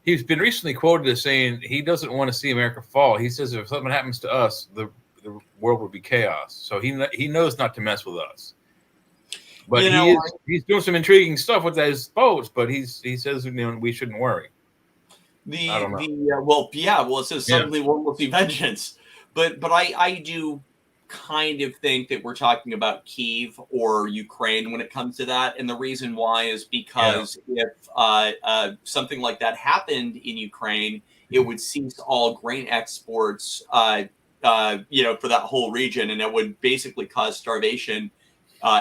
He's been recently quoted as saying he doesn't want to see America fall. He says if something happens to us, the world would be chaos. So he knows not to mess with us. But he's doing some intriguing stuff with his boats. But he says we shouldn't worry. It says suddenly won't see vengeance. But I do kind of think that we're talking about Kyiv or Ukraine when it comes to that, and the reason why is because if something like that happened in Ukraine, it would cease all grain exports, for that whole region, and it would basically cause starvation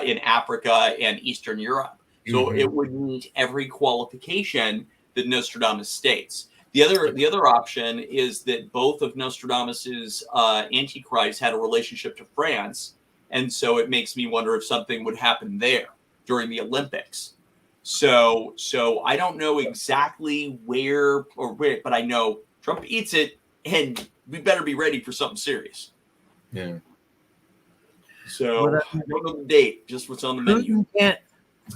in Africa and Eastern Europe. So it would meet every qualification that Nostradamus states. The other option is that both of Nostradamus's antichrists had a relationship to France, and so it makes me wonder if something would happen there during the Olympics. So I don't know exactly where, but I know Trump eats it, and we better be ready for something serious. Yeah. So I don't know the date, just what's on the menu.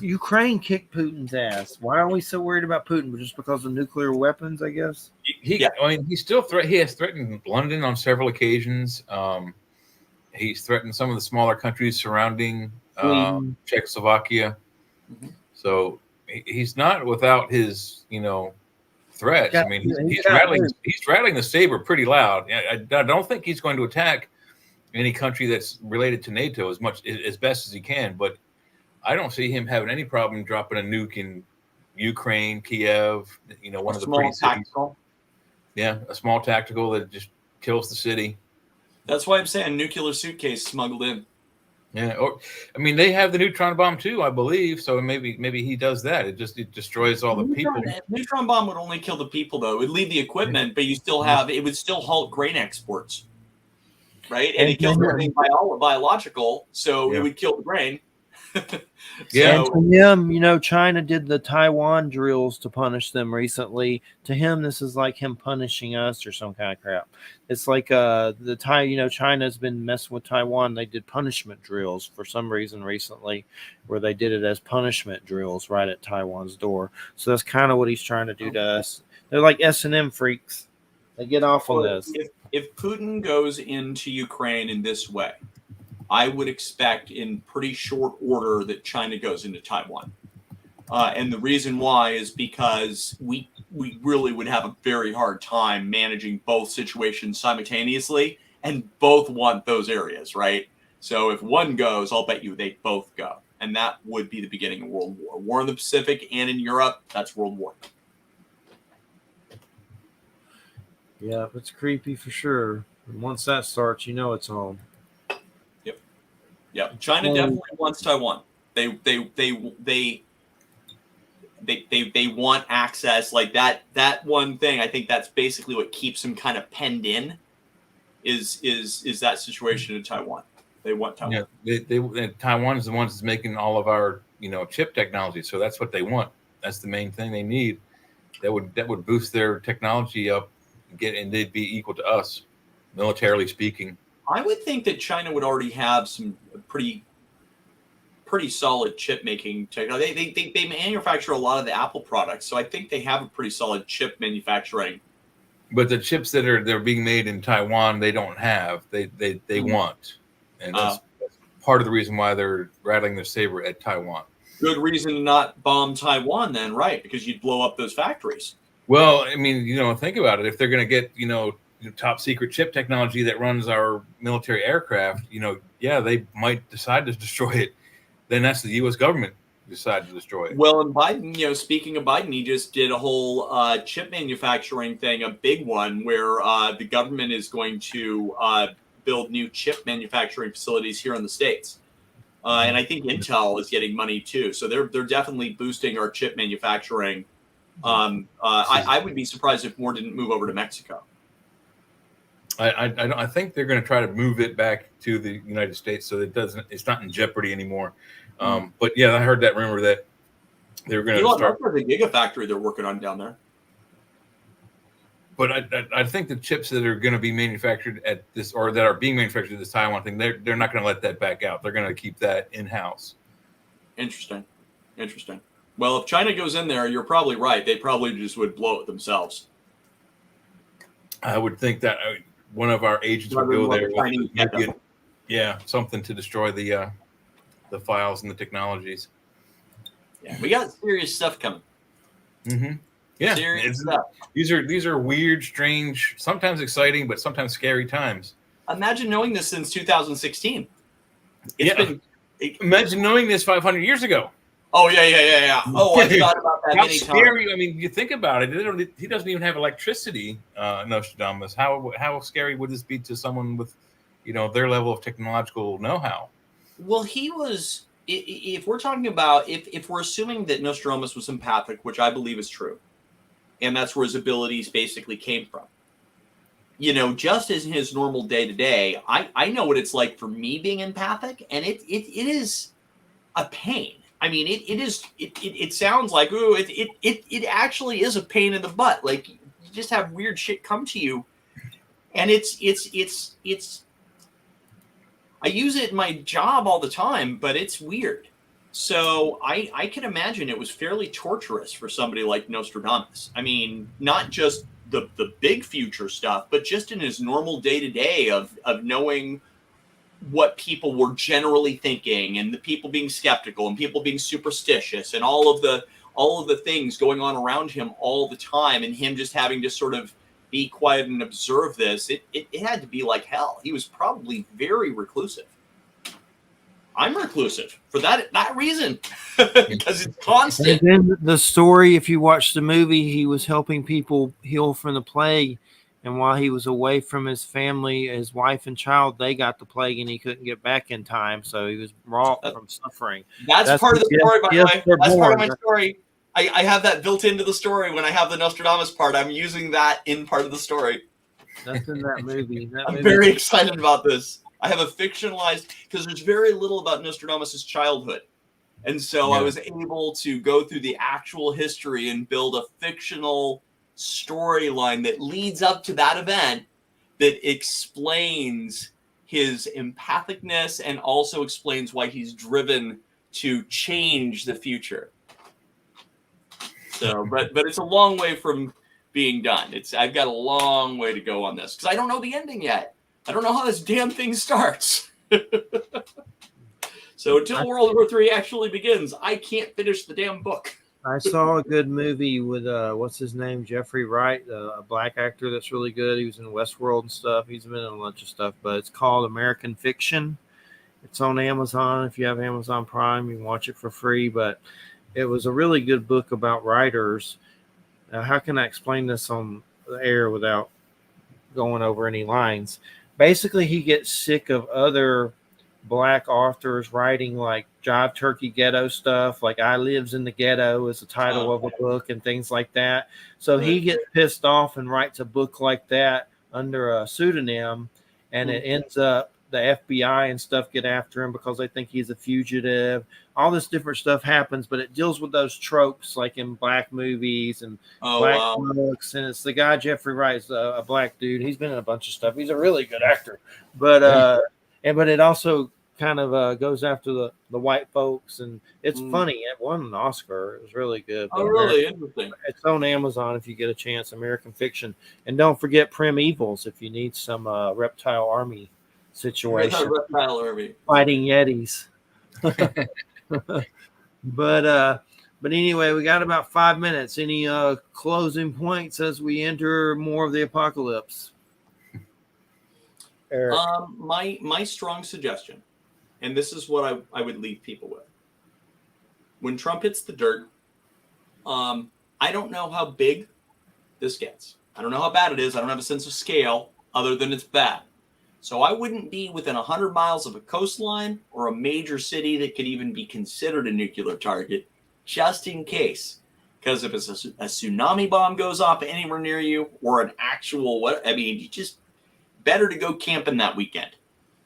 Ukraine kicked Putin's ass. Why are we so worried about Putin? Just because of nuclear weapons, I guess. He still he has threatened London on several occasions. He's threatened some of the smaller countries surrounding Czechoslovakia. So he's not without his threats. I mean, he's rattling the saber pretty loud. I don't think he's going to attack any country that's related to NATO as best as he can, but I don't see him having any problem dropping a nuke in Ukraine, Kiev, one of the pretty tactical. Yeah, a small tactical that just kills the city. That's why I'm saying nuclear suitcase smuggled in. Yeah, they have the neutron bomb too, I believe. So maybe he does that. It destroys all the people. Neutron bomb would only kill the people, though. It would leave the equipment, but it would still halt grain exports, right? And it kills everything biological, so it would kill the grain. And to him, China did the Taiwan drills to punish them recently. To him, this is like him punishing us or some kind of crap. It's like China's been messing with Taiwan. They did punishment drills for some reason recently, where they did it as punishment drills right at Taiwan's door. So that's kind of what he's trying to do to us. They're like S&M freaks. They get off on this. If Putin goes into Ukraine in this way, I would expect in pretty short order that China goes into Taiwan. And the reason why is because we really would have a very hard time managing both situations simultaneously, and both want those areas, right? So if one goes, I'll bet you they both go. And that would be the beginning of World War. War in the Pacific and in Europe, that's World War. Yeah, it's creepy for sure. And once that starts, it's on. Yeah, China definitely wants Taiwan. They want access like that. That one thing, I think that's basically what keeps them kind of penned in. Is that situation in Taiwan? They want Taiwan. Yeah, Taiwan is the ones that's making all of our chip technology. So that's what they want. That's the main thing they need. That would boost their technology up, and they'd be equal to us, militarily speaking. I would think that China would already have some pretty solid chip making technology. They manufacture a lot of the Apple products, so I think they have a pretty solid chip manufacturing. But the chips that are being made in Taiwan, they don't have. They want, and that's part of the reason why they're rattling their saber at Taiwan. Good reason to not bomb Taiwan, then, right? Because you'd blow up those factories. Well, I mean, think about it. If they're going to get top secret chip technology that runs our military aircraft, they might decide to destroy it. Then that's the U.S. government, decide to destroy it. Well, and Biden, speaking of Biden, he just did a whole chip manufacturing thing, a big one, where the government is going to build new chip manufacturing facilities here in the States. And I think Intel is getting money too. So they're definitely boosting our chip manufacturing. I would be surprised if more didn't move over to Mexico. I think they're going to try to move it back to the United States so that it's not in jeopardy anymore. But yeah, I heard that rumor that they were going to start the gigafactory they're working on down there. But I think the chips that are going to be manufactured at this, or that are being manufactured at this Taiwan thing, they're not going to let that back out. They're going to keep that in house. Interesting. Well, if China goes in there, you're probably right. They probably just would blow it themselves. I would think that one of our agents would go there with something to destroy the files and the technologies. Yeah, we got serious stuff coming. Mm-hmm. Yeah, serious stuff. These are weird, strange, sometimes exciting, but sometimes scary times. Imagine knowing this since 2016. Imagine knowing this 500 years ago. Oh yeah. Oh, I thought about that many scary! times. I mean, you think about it. He doesn't even have electricity. Nostradamus. How scary would this be to someone with, their level of technological know-how? Well, he was. If we're talking about if we're assuming that Nostradamus was empathic, which I believe is true, and that's where his abilities basically came from. Just as in his normal day-to-day, I know what it's like for me being empathic, and it is a pain. I mean, it sounds like, ooh, it actually is a pain in the butt. Like, you just have weird shit come to you, and it's I use it in my job all the time, but it's weird. So I can imagine it was fairly torturous for somebody like Nostradamus. I mean, not just the big future stuff, but just in his normal day-to-day of knowing what people were generally thinking, and the people being skeptical and people being superstitious, and all of the things going on around him all the time, and him just having to sort of be quiet and observe this. It had to be like hell. He was probably very reclusive. I'm reclusive for that reason, because it's constant. And then the story, if you watch the movie, he was helping people heal from the plague. And while he was away from his family, his wife and child, they got the plague, and he couldn't get back in time. So he was wrought from suffering. That's part of the story, by the way. That's part of my story. I have that built into the story. When I have the Nostradamus part, I'm using that in part of the story. That's in that movie. I'm very excited about this. I have a fictionalized, because there's very little about Nostradamus' childhood. And so I was able to go through the actual history and build a fictional storyline that leads up to that event that explains his empathicness and also explains why he's driven to change the future. So, but it's a long way from being done. I've got a long way to go on this, because I don't know the ending yet. I don't know how this damn thing starts. So until World War III actually begins, I can't finish the damn book. I saw a good movie with what's his name, Jeffrey Wright, a black actor that's really good. He was in Westworld and stuff. He's been in a bunch of stuff, but it's called American Fiction. It's on Amazon. If you have Amazon Prime, you can watch it for free. But it was a really good book about writers. How can I explain this on the air without going over any lines? Basically, he gets sick of other black authors writing like Jive Turkey ghetto stuff, like I Lives in the Ghetto is the title of a book and things like that. So he gets pissed off and writes a book like that under a pseudonym, and it ends up the FBI and stuff get after him because they think he's a fugitive. All this different stuff happens, but it deals with those tropes like in black movies and black books. And it's the guy, Jeffrey Wright's a black dude. He's been in a bunch of stuff. He's a really good actor, but it also kind of goes after the white folks, and it's funny. It won an Oscar. It was really good. Oh, really? Interesting. It's on Amazon if you get a chance. American Fiction. And don't forget Primevals if you need some reptile army situation. Reptile army fighting Yetis. But anyway, we got about 5 minutes. Any closing points as we enter more of the apocalypse? Eric. My strong suggestion, and this is what I would leave people with. when Trump hits the dirt, I don't know how big this gets. I don't know how bad it is. I don't have a sense of scale other than it's bad. So I wouldn't be within 100 miles of a coastline or a major city that could even be considered a nuclear target, just in case. Because if it's a tsunami bomb goes off anywhere near you, or an actual, you just better to go camping that weekend.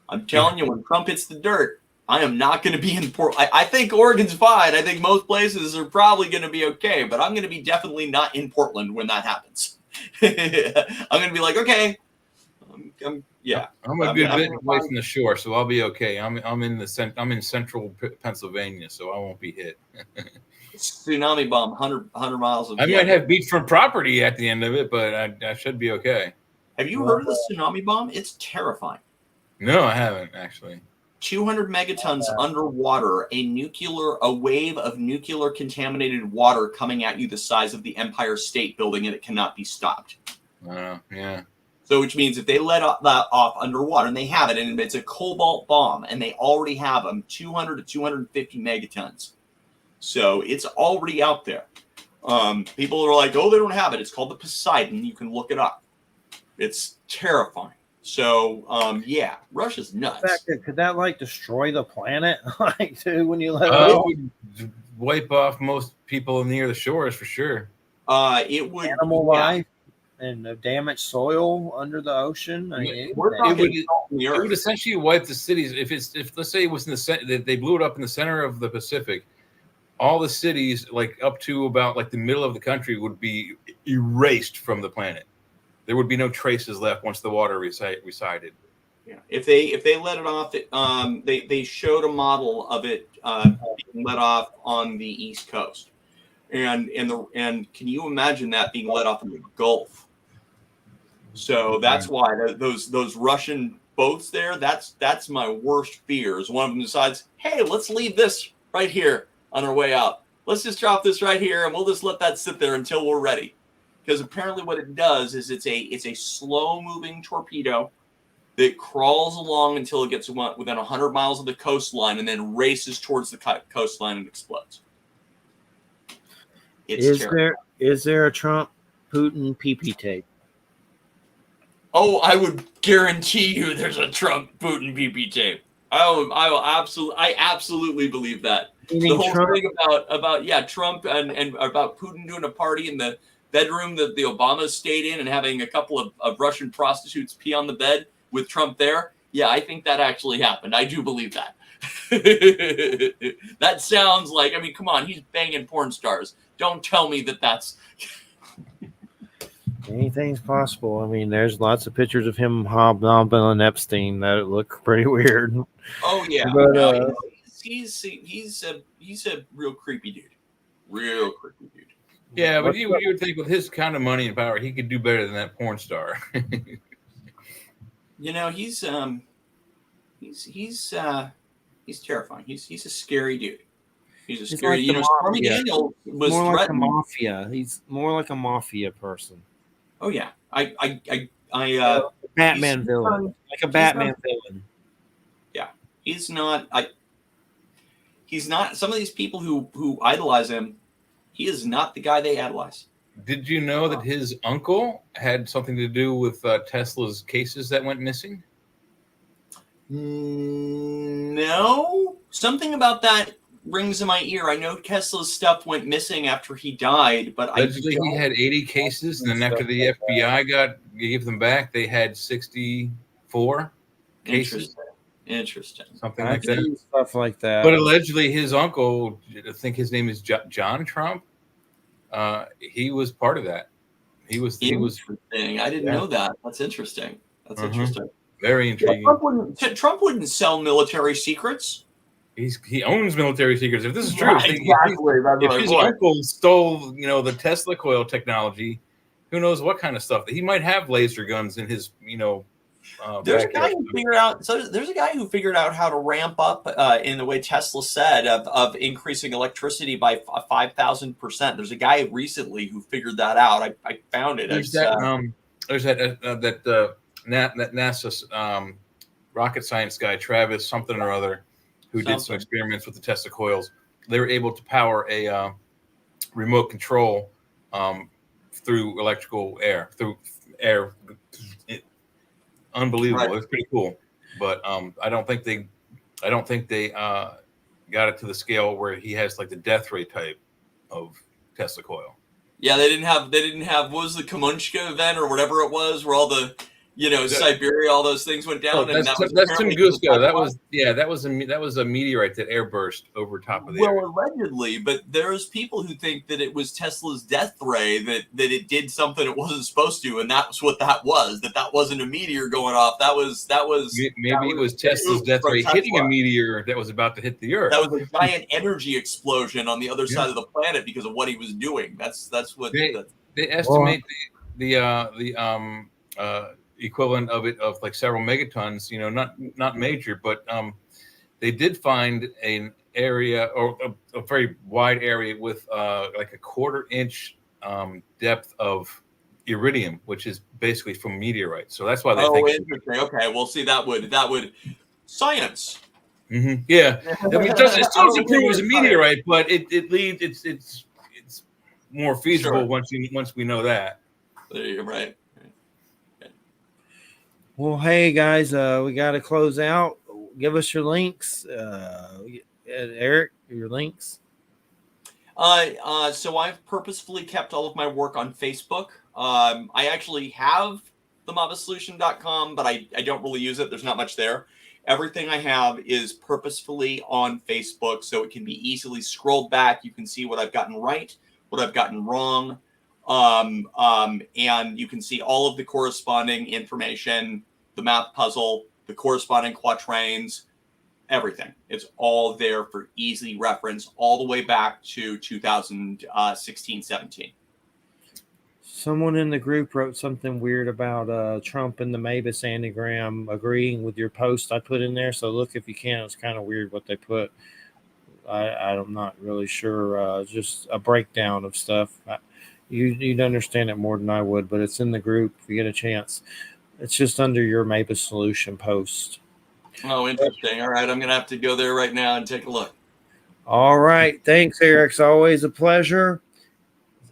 I'm telling you, when Trump hits the dirt, I am not going to be in Portland. I think Oregon's fine. I think most places are probably going to be okay, but I'm going to be definitely not in Portland when that happens. I'm going to be like, okay, yeah. I'm a good bit away from the shore, so I'll be okay. I'm in central Pennsylvania, so I won't be hit. Tsunami bomb, 100 miles of. I might have beachfront property at the end of it, but I should be okay. Have you heard of the tsunami bomb? It's terrifying. No, I haven't actually. 200 megatons underwater, a wave of nuclear contaminated water coming at you the size of the Empire State Building, and it cannot be stopped. Yeah. So which means if they let that off underwater, and they have it, and it's a cobalt bomb, and they already have them, 200 to 250 megatons. So it's already out there. People are like, oh, they don't have it. It's called the Poseidon. You can look it up. It's terrifying. So, yeah, Russia's nuts. Could that like destroy the planet? Like, too, when you let it would wipe off most people near the shores for sure. It would animal life and damaged soil under the ocean. I mean, it would essentially wipe the cities. If let's say it was in the center, they blew it up in the center of the Pacific. All the cities, like up to about like the middle of the country, would be erased from the planet. There would be no traces left once the water resided. Yeah, if they let it off, they showed a model of it being let off on the East Coast, and can you imagine that being let off in the Gulf? So that's why those Russian boats there. That's my worst fears. One of them decides, hey, let's leave this right here on our way out. Let's just drop this right here, and we'll just let that sit there until we're ready. Because apparently what it does is it's a slow-moving torpedo that crawls along until it gets within 100 miles of the coastline and then races towards the coastline and explodes. Is there a Trump-Putin PP tape? Oh, I would guarantee you there's a Trump-Putin PP tape. I absolutely believe that. The whole thing about Trump and about Putin doing a party in the bedroom that the Obamas stayed in and having a couple of Russian prostitutes pee on the bed with Trump there. Yeah, I think that actually happened. I do believe that. That sounds like, come on, he's banging porn stars. Don't tell me that's... Anything's possible. I mean, there's lots of pictures of him hobnobbing on Epstein that look pretty weird. Oh, yeah. But, he's a real creepy dude. Real creepy dude. Yeah, but you would think with his kind of money and power, he could do better than that porn star. He's terrifying. He's a scary dude. He's a scary. Like Stormy Daniels was more threatened. Like a mafia. He's more like a mafia person. Oh yeah, Batman villain, like a Batman villain. Yeah, he's not. He's not. Some of these people who idolize him. He is not the guy they idolize. Did you know that his uncle had something to do with Tesla's cases that went missing? No. Something about that rings in my ear. I know Tesla's stuff went missing after he died, but allegedly he had 80 cases, and then after the FBI gave them back, they had 64 cases. Interesting. Something like that. Stuff like that. But allegedly, his uncle, I think his name is John Trump. He was part of that. He was. Interesting. I didn't know that. That's interesting. That's interesting. Very intriguing. Trump wouldn't sell military secrets. He owns military secrets. If this is true, if his uncle stole, the Tesla coil technology, who knows what kind of stuff? He might have laser guns in his, There's a guy who figured out. So there's a guy who figured out how to ramp up in the way Tesla said of increasing electricity by 5,000%. There's a guy recently who figured that out. I found it. There's that NASA rocket science guy, Travis something or other, who did some experiments with the Tesla coils. they were able to power a remote control through electrical air, through air. Unbelievable. Right. It's pretty cool. But I don't think they got it to the scale where he has like the death ray type of Tesla coil. Yeah, they didn't have what was the Kamunchka event or whatever it was, where all the Siberia, all those things went down, and that's apparently Tunguska. That was a meteorite that airburst over top of the area. allegedly, but there's people who think that it was Tesla's death ray, that it did something it wasn't supposed to, and that's what that was. That wasn't a meteor going off. That was Maybe it was Tesla's death ray hitting a meteor that was about to hit the Earth. That was a giant energy explosion on the other side of the planet because of what he was doing. That's what they estimate the equivalent of it of like several megatons. Not major, but they did find an area or a very wide area with like a 1/4 inch depth of iridium, which is basically from meteorites. So that's why they think. Interesting. Okay, well, see, that would science. Mm-hmm. Yeah, I mean, it doesn't prove it was a meteorite, but it leads. It's more feasible once we know that. There you go. Right. Well, hey guys, we got to close out. Give us your links, Eric. Your links. So I've purposefully kept all of my work on Facebook. I actually have the MabusSolution.com, but I don't really use it. There's not much there. Everything I have is purposefully on Facebook, so it can be easily scrolled back. You can see what I've gotten right, what I've gotten wrong. And you can see all of the corresponding information, the math puzzle, the corresponding quatrains, everything. It's all there for easy reference all the way back to 2016-17. Someone in the group wrote something weird about Trump and the Mabus anagram agreeing with your post I put in there. So look if you can. It's kind of weird what they put. I'm not really sure. Just a breakdown of stuff. You'd understand it more than I would, but it's in the group if you get a chance. It's just under your Mabus solution post. Oh, interesting. All right, I'm going to have to go there right now and take a look. All right. Thanks, Eric. It's always a pleasure.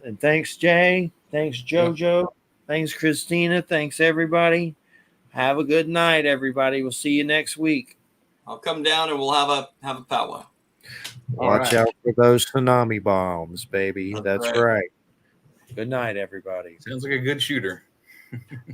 And thanks, Jay. Thanks, JoJo. Thanks, Christina. Thanks, everybody. Have a good night, everybody. We'll see you next week. I'll come down and we'll have a powwow. Watch out for those tsunami bombs, baby. That's right. Good night, everybody. Sounds like a good shooter.